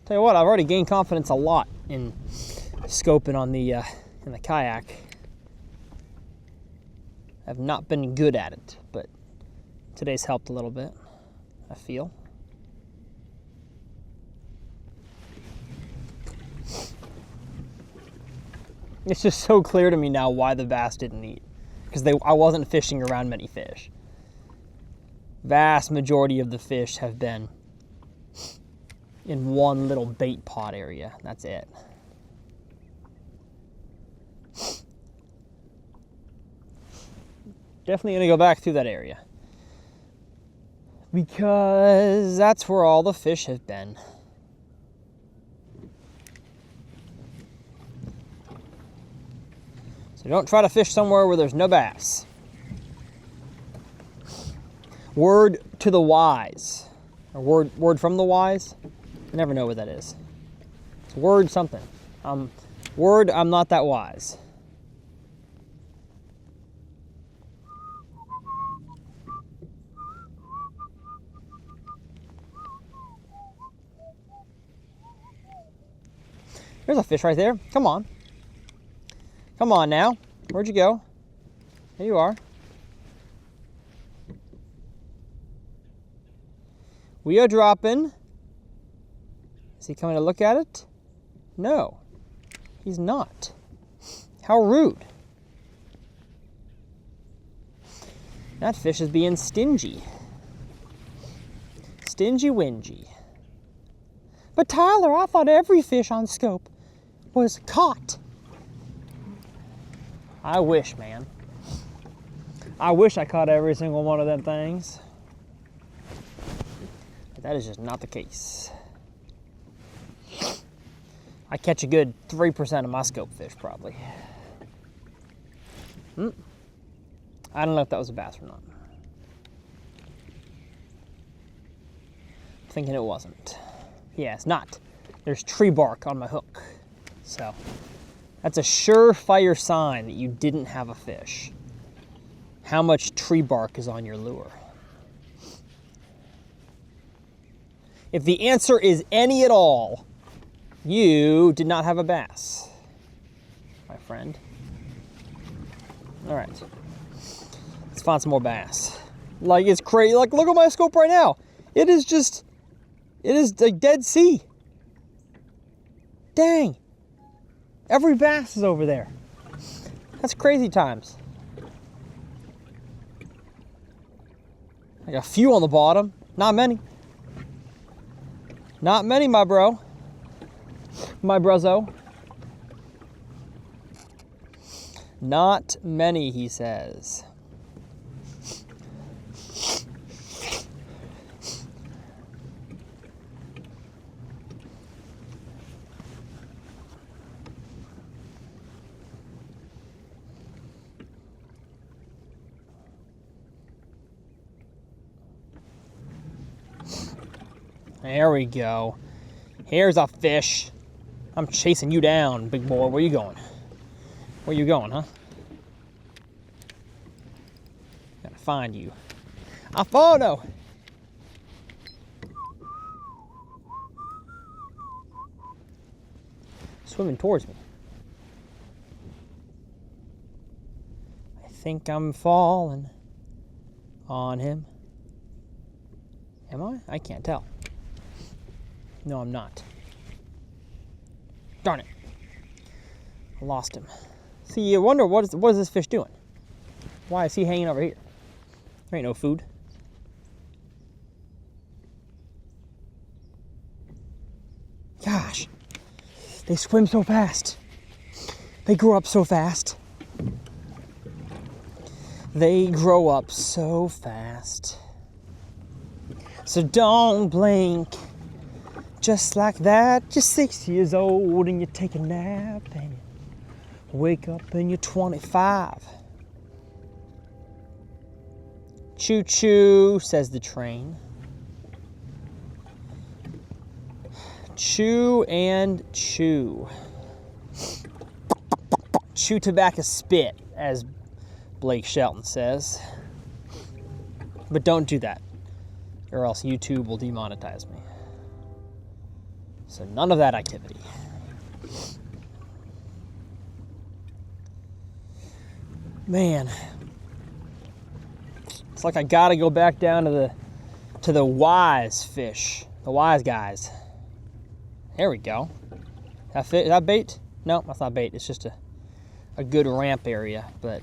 Tell you what, I've already gained confidence a lot in scoping on the in the kayak. I've not been good at it, but today's helped a little bit, I feel. It's just so clear to me now why the bass didn't eat, because I wasn't fishing around many fish. Vast majority of the fish have been in one little bait pot area. That's it. Definitely gonna go back through that area, because that's where all the fish have been. So don't try to fish somewhere where there's no bass. Word to the wise, or word from the wise. I never know what that is. It's word something. Word, I'm not that wise. There's a fish right there. Come on. Come on now. Where'd you go? There you are. We are dropping Is he coming to look at it? No, he's not. How rude. That fish is being stingy. Stingy-wingy. But Tyler, I thought every fish on scope was caught. I wish, man. I wish I caught every single one of them things. But that is just not the case. I catch a good 3% of my scope fish, probably. I don't know if that was a bass or not. I'm thinking it wasn't. Yeah, it's not. There's tree bark on my hook. So that's a surefire sign that you didn't have a fish. How much tree bark is on your lure? If the answer is any at all, you did not have a bass, my friend. All right, let's find some more bass. Like, it's crazy. Like, look at my scope right now. It is like Dead Sea. Dang. Every bass is over there. That's crazy times. I got a few on the bottom. Not many. Not many, my bro. My bruzzo. Not many, he says. There we go. Here's a fish. I'm chasing you down, big boy. Where you going? Where you going, huh? Gotta find you. A photo. Swimming towards me. I think I'm falling on him. Am I? I can't tell. No, I'm not. Darn it. I lost him. See, you wonder what is this fish doing? Why is he hanging over here? There ain't no food. Gosh, they swim so fast. They grow up so fast. They grow up so fast. So don't blink. Just like that, you're 6 years old and you take a nap and you wake up and you're 25. Choo choo, says the train. Chew and chew. Chew tobacco spit, as Blake Shelton says. But don't do that, or else YouTube will demonetize me. So none of that activity. Man, it's like I gotta go back down to the wise fish, the wise guys. There we go. Is that bait? No, that's not bait. It's just a good ramp area, but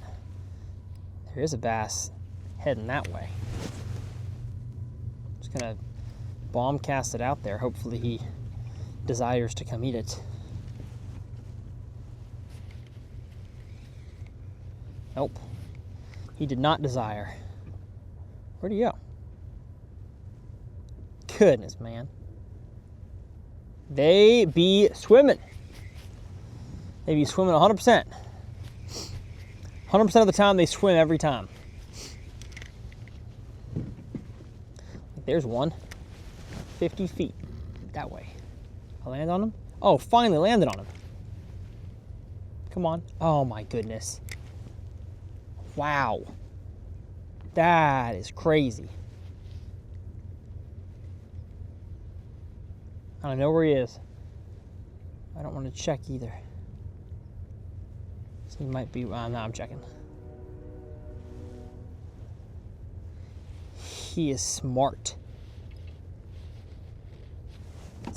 there is a bass heading that way. Just gonna bomb cast it out there. Hopefully he desires to come eat it. Nope. He did not desire. Where'd he go? Goodness, man. They be swimming. They be swimming 100%. 100% of the time, they swim every time. There's one. 50 feet that way. I land on him? Oh, finally landed on him. Come on. Oh my goodness. Wow. That is crazy. I don't know where he is. I don't want to check either. So he might be, no, I'm checking. He is smart.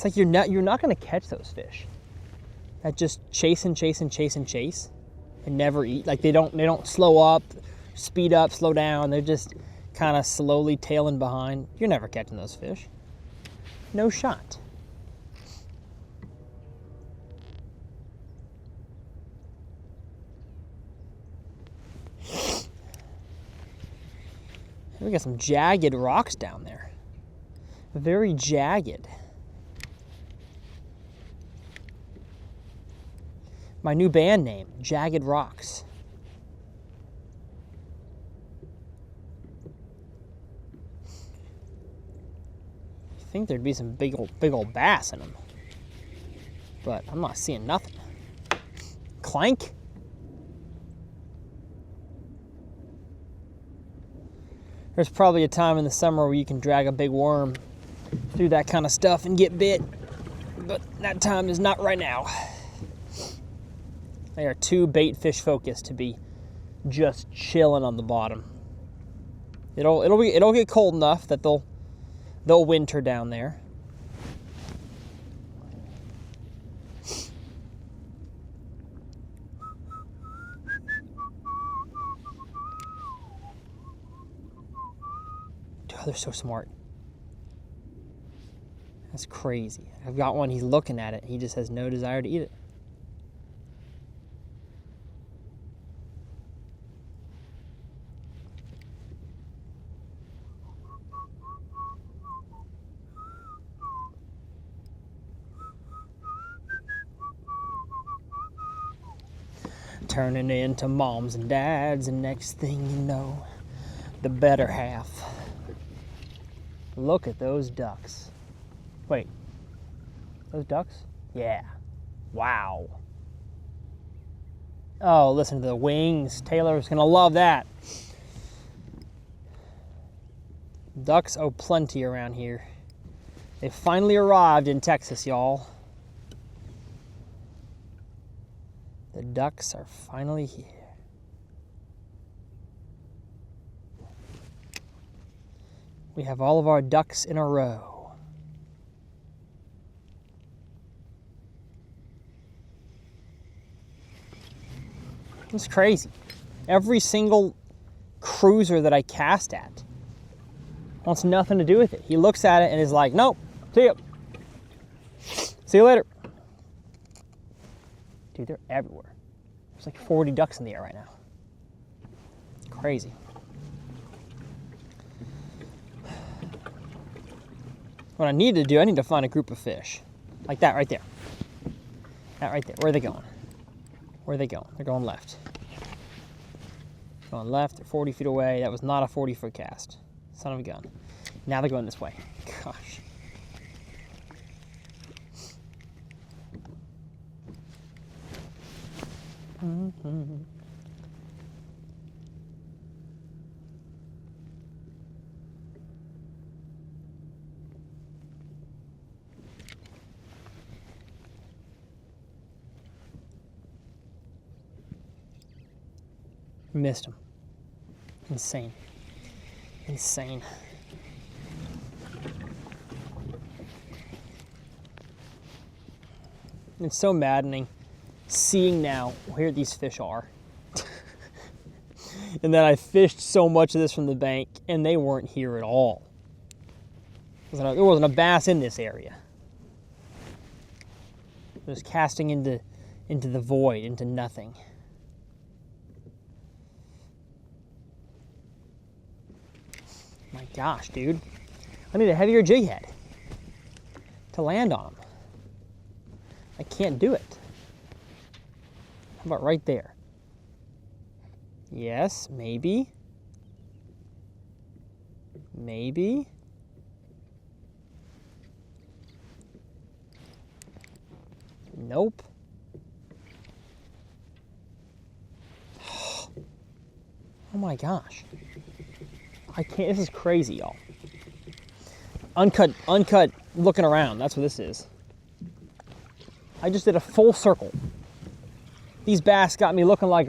It's like you're not going to catch those fish that just chase and never eat. Like they don't slow up, speed up, slow down. They're just kind of slowly tailing behind. You're never catching those fish. No shot. We got some jagged rocks down there. Very jagged. My new band name, Jagged Rocks. I think there'd be some big old bass in them, but I'm not seeing nothing. Clank. There's probably a time in the summer where you can drag a big worm through that kind of stuff and get bit, but that time is not right now. They are too bait fish focused to be just chilling on the bottom. It'll get cold enough that they'll winter down there. Oh, they're so smart. That's crazy. I've got one, he's looking at it. He just has no desire to eat it. Turning into moms and dads, and next thing you know, the better half. Look at those ducks. Wait, those ducks? Yeah. Wow. Oh, listen to the wings. Taylor's gonna love that. Ducks oh plenty around here. They finally arrived in Texas, y'all. The ducks are finally here. We have all of our ducks in a row. It's crazy. Every single cruiser that I cast at wants nothing to do with it. He looks at it and is like, nope, see you. See you later. Dude, they're everywhere. There's like 40 ducks in the air right now. Crazy. What I need to do, I need to find a group of fish. Like that right there. That right there. Where are they going? Where are they going? They're going left. Going left, they're 40 feet away. That was not a 40-foot cast. Son of a gun. Now they're going this way. Gosh. Missed him. Insane. Insane. It's so maddening seeing now where these fish are. And then I fished so much of this from the bank and they weren't here at all. There wasn't a bass in this area. It was casting into the void, into nothing. My gosh, dude. I need a heavier jig head to land on them. I can't do it. How about right there? Yes, maybe. Maybe. Nope. Oh my gosh. I can't, this is crazy, y'all. Uncut looking around, that's what this is. I just did a full circle. These bass got me looking like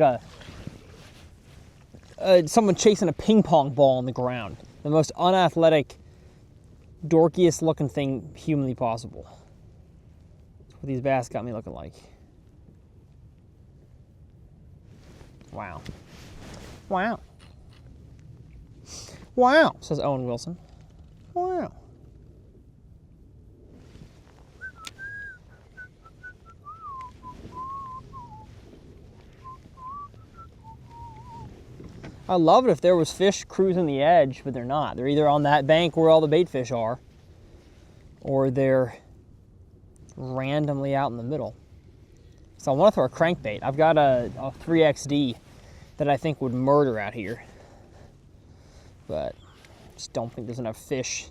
someone chasing a ping pong ball on the ground. The most unathletic, dorkiest looking thing humanly possible. what these bass got me looking like. Wow. Wow. Wow, says Owen Wilson. Wow. I love it if there was fish cruising the edge, but they're not. They're either on that bank where all the bait fish are, or they're randomly out in the middle. So I want to throw a crankbait. I've got a 3XD that I think would murder out here, but I just don't think there's enough fish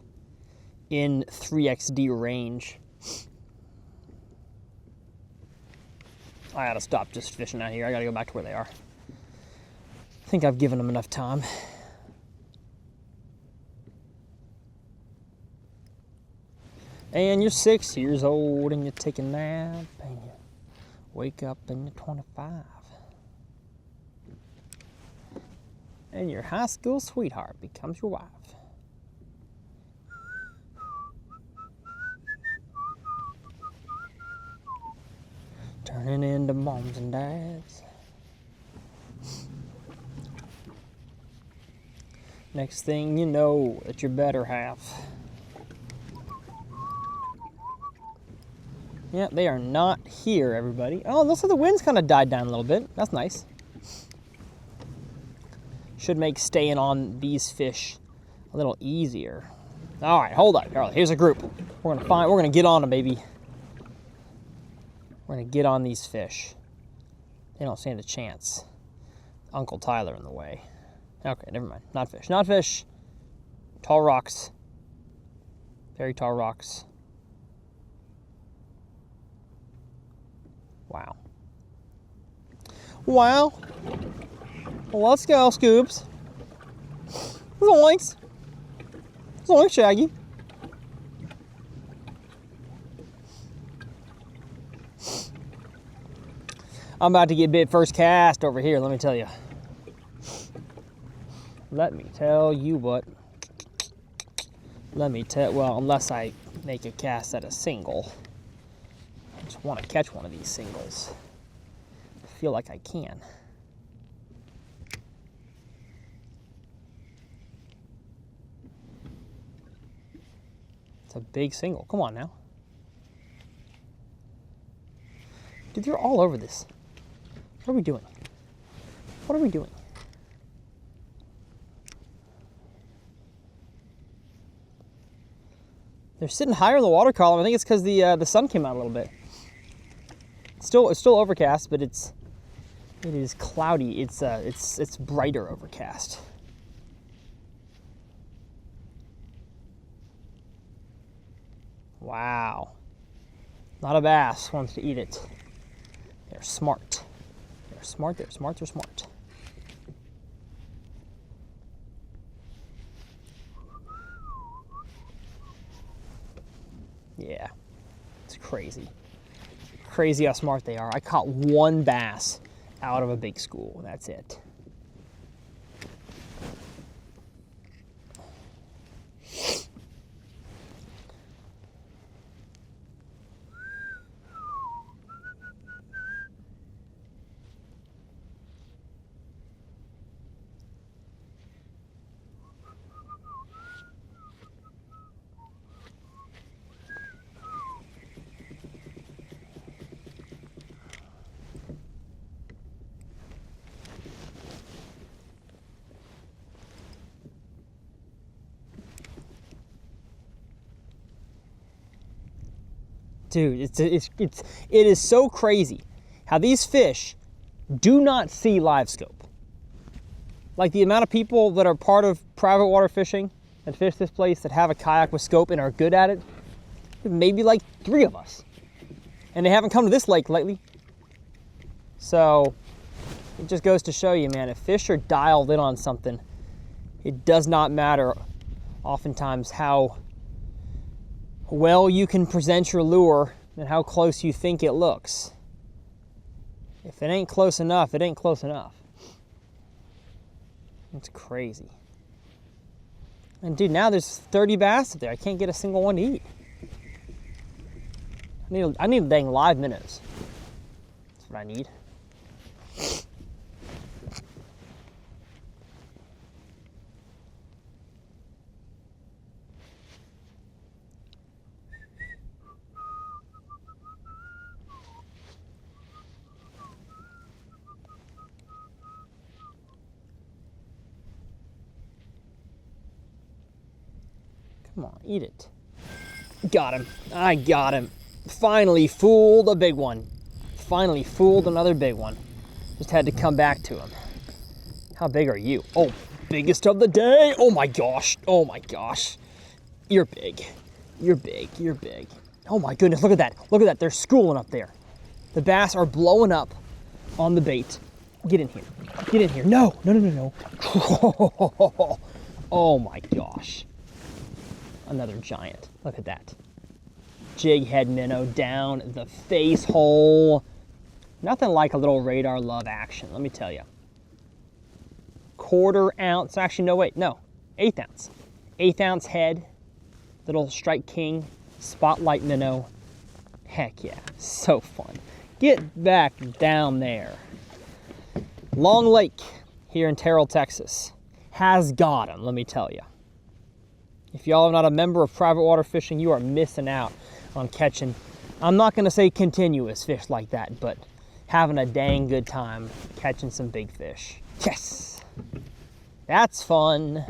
in 3XD range. I gotta stop just fishing out here. I gotta go back to where they are. I think I've given them enough time. And you're 6 years old and you take a nap and you wake up and you're 25. And your high school sweetheart becomes your wife. Turning into moms and dads. Next thing you know, it's your better half. Yeah, they are not here, everybody. Oh, looks like the wind's kind of died down a little bit. That's nice. Should make staying on these fish a little easier. All right, hold up. All right, here's a group. We're gonna get on them, baby. We're gonna get on these fish. They don't stand a chance. Uncle Tyler in the way. Okay, never mind. Not fish. Not fish. Tall rocks. Very tall rocks. Wow. Wow. Well, let's go, Scoobs. Zoinks. Zoinks, Shaggy. I'm about to get bit first cast over here, let me tell you. Let me tell you what. Well, unless I make a cast at a single. I just want to catch one of these singles. I feel like I can. It's a big single. Come on now. Dude, they're all over this. What are we doing? What are we doing? They're sitting higher in the water column. I think it's because the sun came out a little bit. It's still overcast, but it is cloudy. It's brighter overcast. Wow. Not a bass wants to eat it. They're smart. They're smart, they're smart, they're smart. Yeah, it's crazy. Crazy how smart they are. I caught one bass out of a big school, that's it. Dude, it is so crazy how these fish do not see live scope. Like the amount of people that are part of private water fishing that fish this place that have a kayak with scope and are good at it, maybe like 3 of us. And they haven't come to this lake lately. So it just goes to show you, man, if fish are dialed in on something, it does not matter oftentimes how well you can present your lure and how close you think it looks. If it ain't close enough, it ain't close enough. It's crazy. And dude, now there's 30 bass up there. I can't get a single one to eat. I need dang live minnows. That's what I need. Come on, eat it. Got him. I got him. Finally fooled a big one. Finally fooled another big one. Just had to come back to him. How big are you? Oh, biggest of the day. Oh my gosh. Oh my gosh. You're big. You're big. You're big. Oh my goodness. Look at that. Look at that. They're schooling up there. The bass are blowing up on the bait. Get in here. Get in here. No. No, no, no, no. Oh my gosh. Another giant. Look at that. Jig head minnow down the face hole. Nothing like a little radar love action, let me tell you. 1/4 ounce, actually no wait, no, 1/8 ounce. 1/8 ounce head, little Strike King spotlight minnow. Heck yeah, so fun. Get back down there. Long Lake here in Terrell, Texas has got them, let me tell you. If y'all are not a member of private water fishing, you are missing out on catching, I'm not gonna say continuous fish like that, but having a dang good time catching some big fish. Yes, that's fun.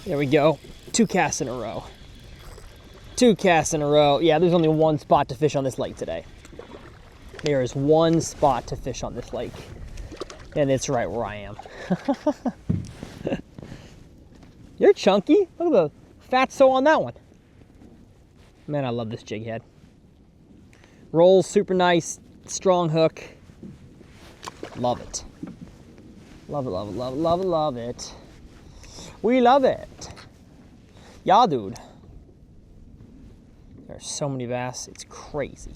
There we go, 2 casts in a row. 2 casts in a row. Yeah, there's only one spot to fish on this lake today. There is one spot to fish on this lake. And it's right where I am. You're chunky. Look at the fatso on that one. Man, I love this jig head. Rolls super nice, strong hook. Love it. Love it, love it, love it, love it, love it. We love it. Yeah, dude. There are so many bass, it's crazy.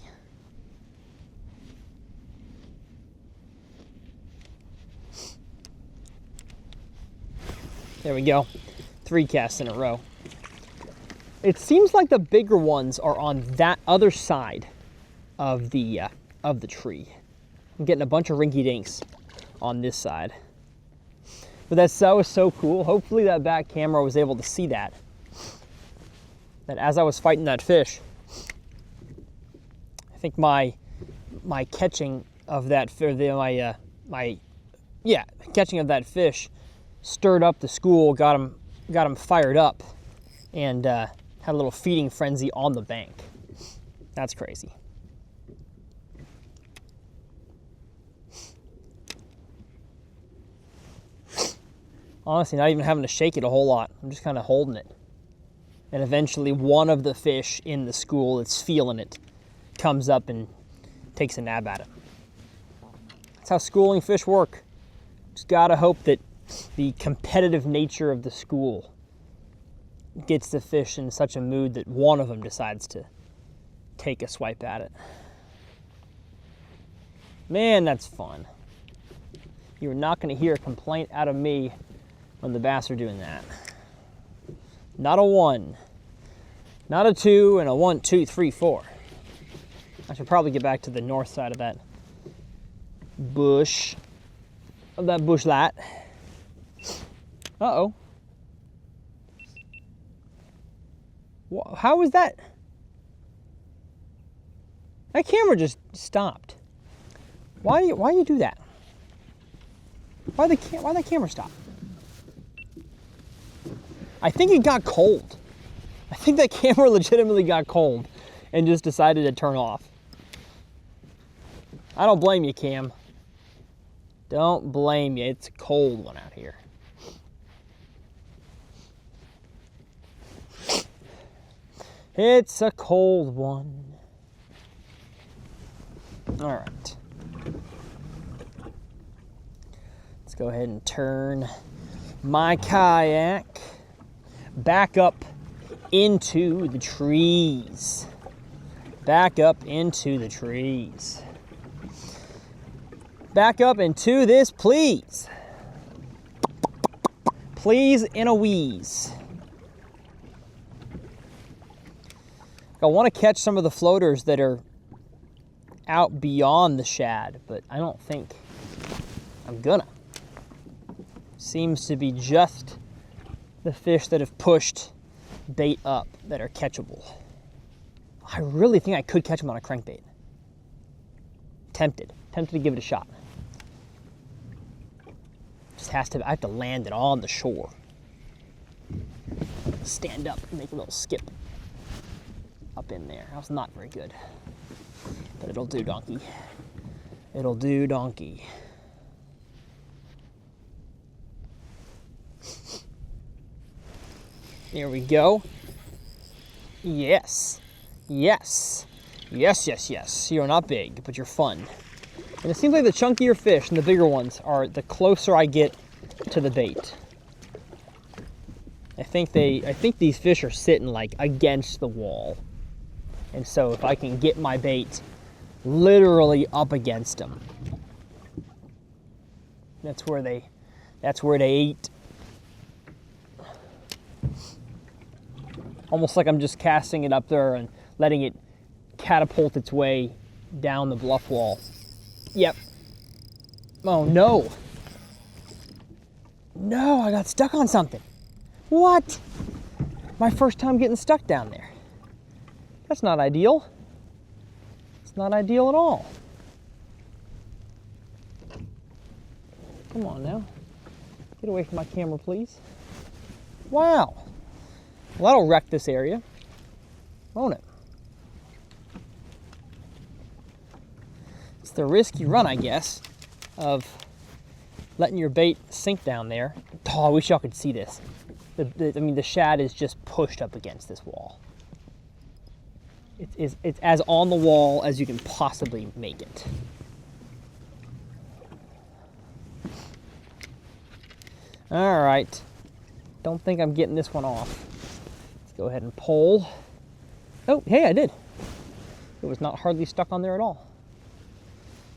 There we go, 3 casts in a row. It seems like the bigger ones are on that other side of the tree. I'm getting a bunch of rinky dinks on this side. But that was so cool. Hopefully that back camera was able to see that. That as I was fighting that fish, I think my catching of that catching of that fish stirred up the school, got him fired up, and had a little feeding frenzy on the bank. That's crazy. Honestly, not even having to shake it a whole lot. I'm just kind of holding it. And eventually one of the fish in the school that's feeling it comes up and takes a nab at it. That's how schooling fish work. Just gotta hope that the competitive nature of the school gets the fish in such a mood that one of them decides to take a swipe at it. Man, that's fun. You're not going to hear a complaint out of me when the bass are doing that. Not a 1, not a 2, and a 1, 2, 3, 4. I should probably get back to the north side of that bush, bushlat. Uh-oh. How was that? That camera just stopped. Why you do that? Why that camera stop? I think it got cold. I think that camera legitimately got cold and just decided to turn off. I don't blame you, Cam. Don't blame you. It's a cold one out here. It's a cold one. All right. Let's go ahead and turn my kayak back up into the trees. Back up into the trees. Back up into this, please. Please in a wheeze. I want to catch some of the floaters that are out beyond the shad, but I don't think I'm gonna. Seems to be just the fish that have pushed bait up that are catchable. I really think I could catch them on a crankbait. Tempted to give it a shot. Just has to, I have to land it on the shore. Stand up and make a little skip up in there. That was not very good. But it'll do, donkey. It'll do, donkey. There we go. Yes. Yes. Yes, yes, yes. You're not big, but you're fun. And it seems like the chunkier fish and the bigger ones are the closer I get to the bait. I think these fish are sitting like against the wall. And so if I can get my bait literally up against them, that's where they eat. Almost like I'm just casting it up there and letting it catapult its way down the bluff wall. Yep. Oh no. No, I got stuck on something. What? My first time getting stuck down there. That's not ideal. It's not ideal at all. Come on now. Get away from my camera, please. Wow. Well, that'll wreck this area, won't it? It's the risk you run, I guess, of letting your bait sink down there. Oh, I wish y'all could see this. I mean, the shad is just pushed up against this wall. It's as on the wall as you can possibly make it. All right. Don't think I'm getting this one off. Let's go ahead and pull. Oh, hey, I did. It was not hardly stuck on there at all.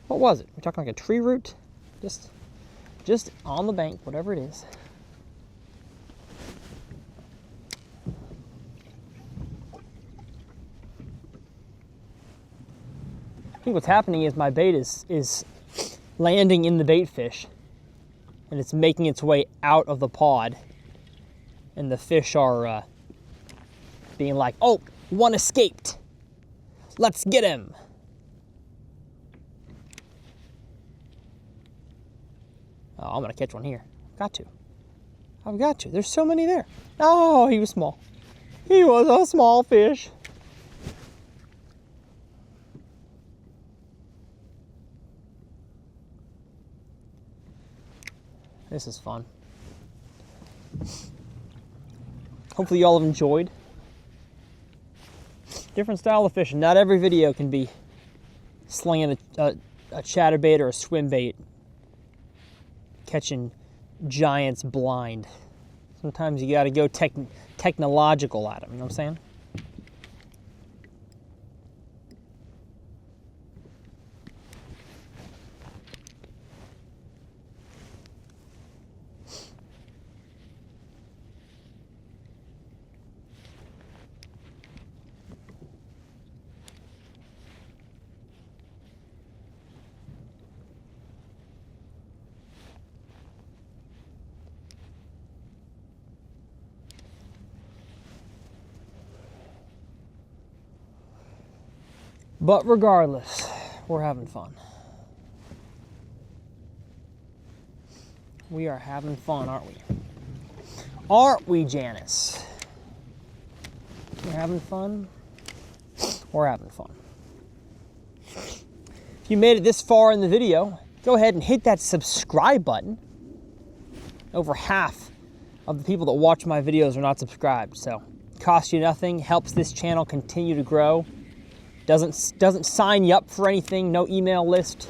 What was it? We're talking like a tree root? Just on the bank, whatever it is. I think what's happening is my bait is landing in the bait fish, and it's making its way out of the pod, and the fish are being like, oh, one escaped. Let's get him. Oh, I'm gonna catch one here. Got to. I've got to. There's so many there. Oh, he was small. He was a small fish. This is fun. Hopefully y'all have enjoyed. Different style of fishing. Not every video can be slinging a chatterbait or a swim bait, catching giants blind. Sometimes you got to go technological at them, you know what I'm saying? But regardless, we're having fun. We are having fun, aren't we? Aren't we, Janice? We're having fun. We're having fun. If you made it this far in the video, go ahead and hit that subscribe button. Over half of the people that watch my videos are not subscribed, so it costs you nothing, helps this channel continue to grow. Doesn't sign you up for anything, no email list.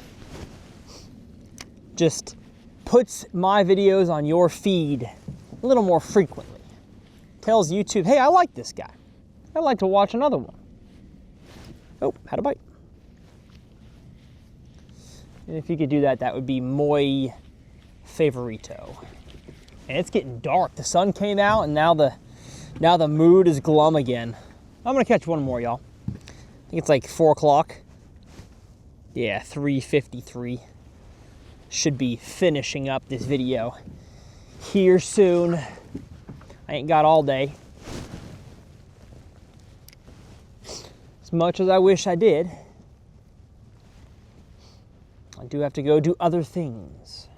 Just puts my videos on your feed a little more frequently. Tells YouTube, hey, I like this guy. I'd like to watch another one. Oh, had a bite. And if you could do that, that would be muy favorito. And it's getting dark. The sun came out, and now the mood is glum again. I'm gonna catch one more, y'all. I think it's like 4 o'clock. Yeah, 3:53. Should be finishing up this video here soon. I ain't got all day. As much as I wish I did, I do have to go do other things.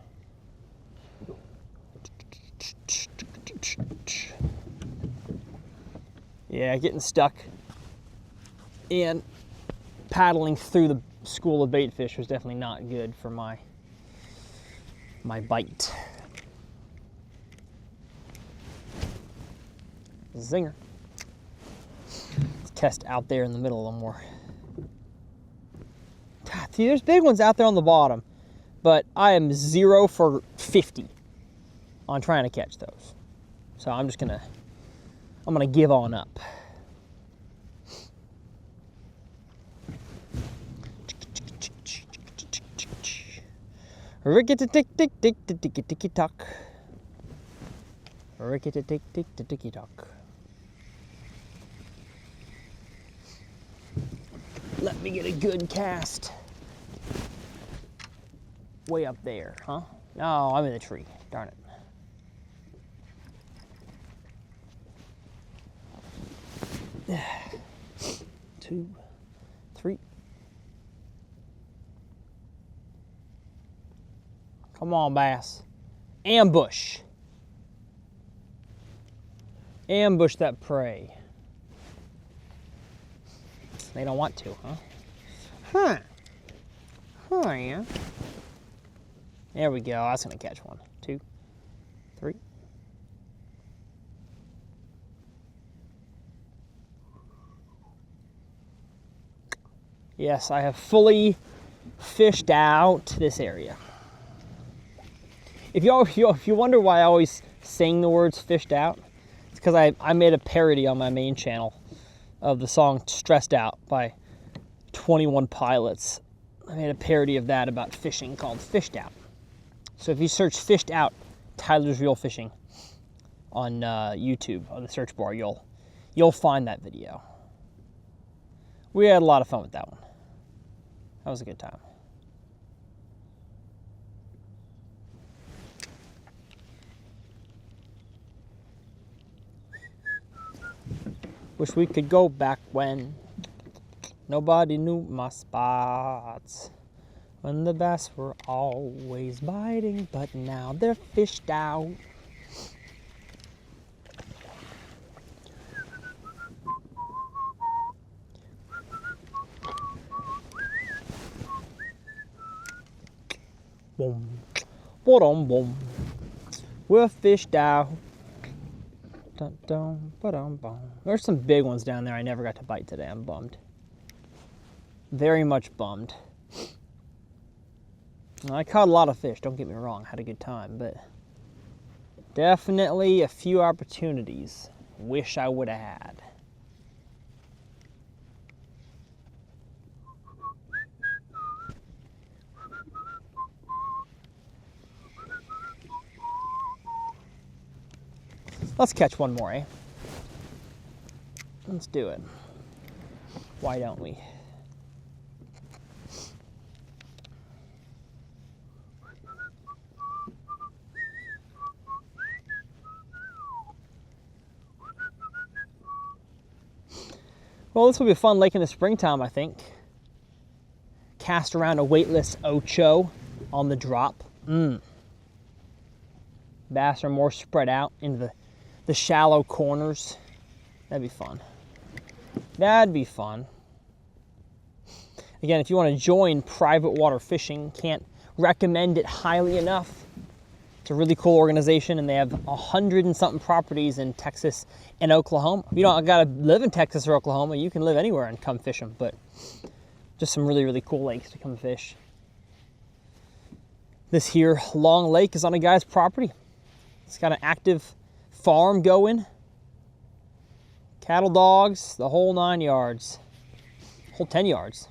Yeah, getting stuck and paddling through the school of bait fish was definitely not good for my bite. Zinger. Let's test out there in the middle a little more. God, see, there's big ones out there on the bottom, but I am 0 for 50 on trying to catch those. So I'm gonna give on up. Rickety-tick-tick-tick-tick-tick-tick-tock. Rickety-tick-tick-tick-tick-tock. Let me get a good cast. Way up there, huh? No, I'm in the tree. Darn it. Two, three. Come on, bass. Ambush. Ambush that prey. They don't want to, huh? Huh. Oh, yeah. There we go. That's going to catch one. 2, 3. Yes, I have fully fished out this area. If you wonder why I always sing the words fished out, it's because I made a parody on my main channel of the song Stressed Out by 21 Pilots. I made a parody of that about fishing called Fished Out. So if you search Fished Out, Tyler's Real Fishing on YouTube, on the search bar, you'll find that video. We had a lot of fun with that one. That was a good time. Wish we could go back when nobody knew my spots. When the bass were always biting, but now they're fished out. Boom, boom, boom. We're fished out. Dun, dun, ba-dum, bum. There's some big ones down there I never got to bite today. I'm bummed. Very much bummed. I caught a lot of fish, don't get me wrong. Had a good time, but definitely a few opportunities wish I would have had. Let's catch one more, eh? Let's do it. Why don't we? Well, this will be a fun lake in the springtime, I think. Cast around a weightless ocho on the drop. Bass are more spread out into the shallow corners. That'd be fun. That'd be fun. Again, if you want to join private water fishing, can't recommend it highly enough. It's a really cool organization, and they have 100 and something properties in Texas and Oklahoma. You don't gotta live in Texas or Oklahoma. You can live anywhere and come fish them, but just some really, really cool lakes to come fish. This here long lake is on a guy's property. It's got an active farm going. Cattle, dogs, the whole 9 yards. Whole 10 yards.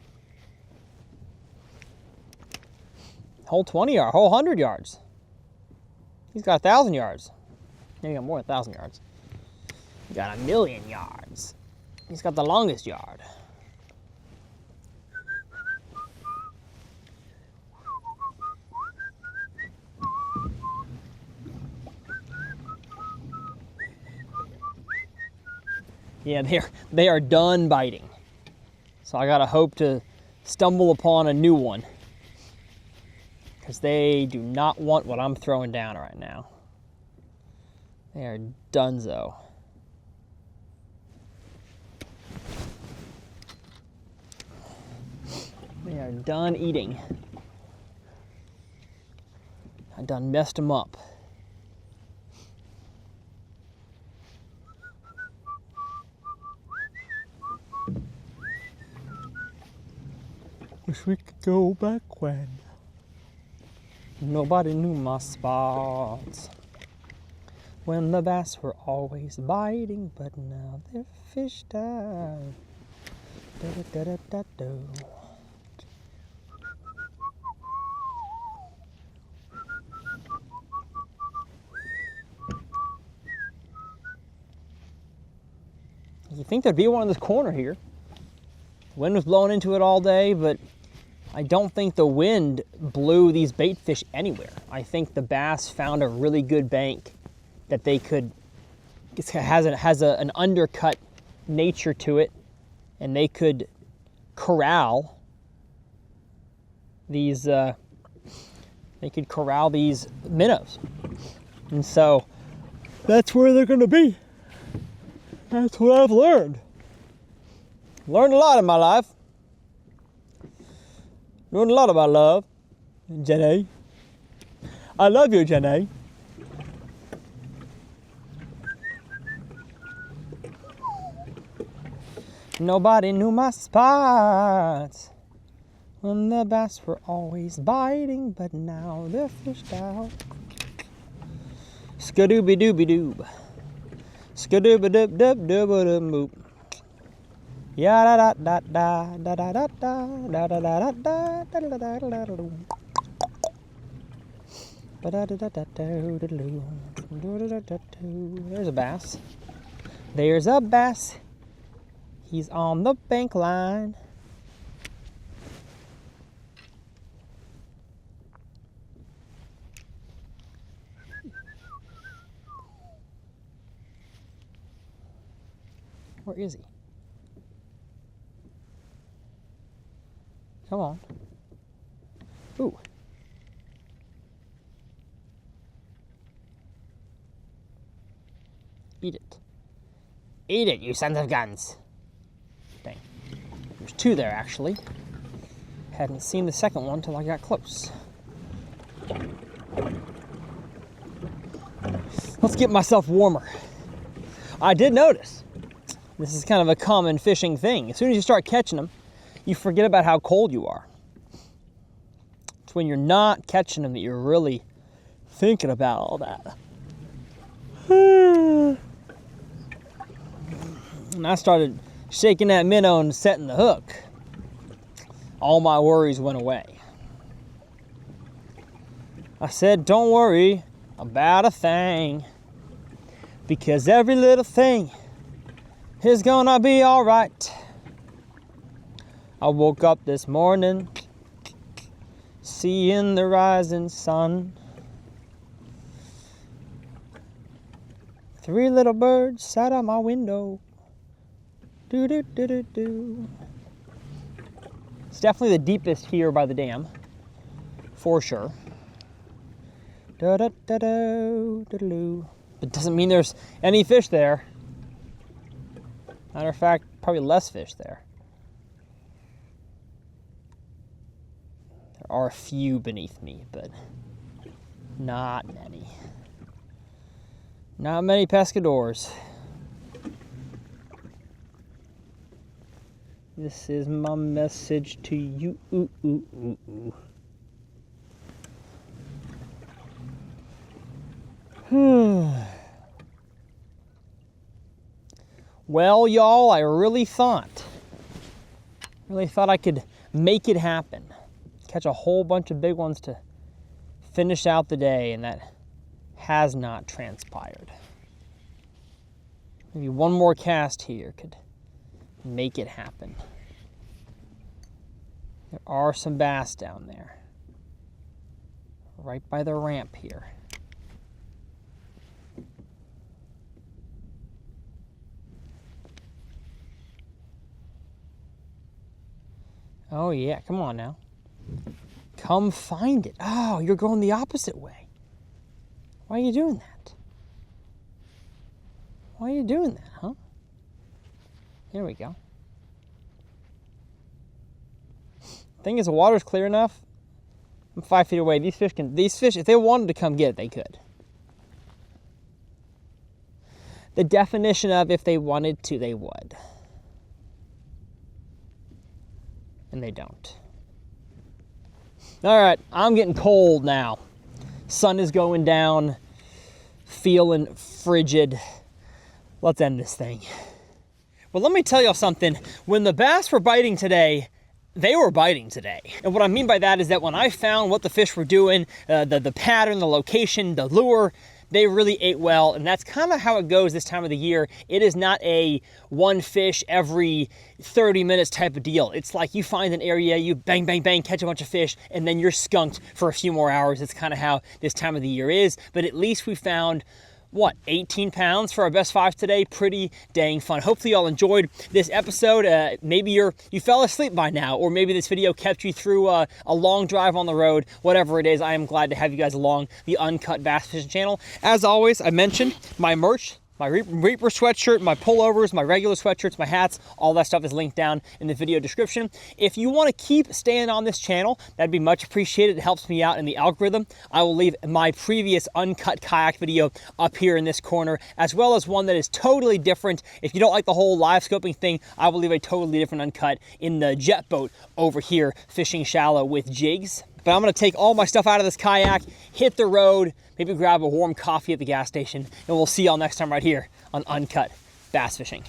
Whole 20 yards, whole 100 yards. He's got 1,000 yards. He got more than 1,000 yards. He got 1,000,000 yards. He's got the longest yard. Yeah, they are done biting. So I gotta hope to stumble upon a new one, because they do not want what I'm throwing down right now. They are donezo. They are done eating. I done messed them up. Wish we could go back when nobody knew my spots. When the bass were always biting, but now they're fished out. Da-da-da-da-da-do. You think there'd be one in this corner here. The wind was blowing into it all day, but I don't think the wind blew these bait fish anywhere. I think the bass found a really good bank that they could, it has an undercut nature to it, and they could corral these minnows. And so that's where they're gonna be. That's what I've learned. Learned a lot in my life. Learned a lot about love. Jenny. I love you, Jenny. Nobody knew my spots when the bass were always biting, but now they're fished out. Skadooby-dooby-doob. Skadooby-doob-doob-doob-doob-boop. Ya da da da da da da da da da da da da da da da da da. There's a bass. There's a bass. He's on the bank line. Where is he? Come on. Ooh. Eat it. Eat it, you sons of guns. Dang. There's two there, actually. Hadn't seen the second one till I got close. Let's get myself warmer. I did notice, this is kind of a common fishing thing. As soon as you start catching them, you forget about how cold you are. It's when you're not catching them that you're really thinking about all that. And I started shaking that minnow and setting the hook. All my worries went away. I said, don't worry about a thing, because every little thing is gonna be all right. I woke up this morning, seeing the rising sun. 3 little birds sat out my window. Do do do do do. It's definitely the deepest here by the dam, for sure. Da da da da da da. But doesn't mean there's any fish there. Matter of fact, probably less fish there. There are a few beneath me, but not many. Not many pescadors. This is my message to you. Ooh, ooh, ooh, ooh. Well, y'all, I really thought I could make it happen. Catch a whole bunch of big ones to finish out the day, and that has not transpired. Maybe one more cast here could make it happen. There are some bass down there, right by the ramp here. Oh yeah, come on now. Come find it. Oh, you're going the opposite way. Why are you doing that? Why are you doing that, huh? There we go. Thing is, the water's clear enough. I'm 5 feet away. These fish, if they wanted to come get it, they could. The definition of if they wanted to, they would. And they don't. All right, I'm getting cold now. Sun is going down, feeling frigid. Let's end this thing. Well, let me tell y'all something. When the bass were biting today, they were biting today. And what I mean by that is that when I found what the fish were doing, the pattern, the location, the lure, they really ate well. And that's kind of how it goes this time of the year. It is not a one fish every 30 minutes type of deal. It's like you find an area, you bang, bang, bang, catch a bunch of fish, and then you're skunked for a few more hours. It's kind of how this time of the year is. But at least we found, what, 18 pounds for our best five today. Pretty dang fun. Hopefully y'all enjoyed this episode. Maybe you fell asleep by now, or maybe this video kept you through a long drive on the road. Whatever it is, I am glad to have you guys along the Uncut Bass Fishing channel. As always, I mentioned my merch. My Reaper sweatshirt, my pullovers, my regular sweatshirts, my hats, all that stuff is linked down in the video description. If you want to keep staying on this channel, that'd be much appreciated. It helps me out in the algorithm. I will leave my previous Uncut Kayak video up here in this corner, as well as one that is totally different. If you don't like the whole live scoping thing, I will leave a totally different Uncut in the jet boat over here, fishing shallow with jigs. But I'm gonna take all my stuff out of this kayak, hit the road, maybe grab a warm coffee at the gas station, and we'll see y'all next time right here on Uncut Bass Fishing.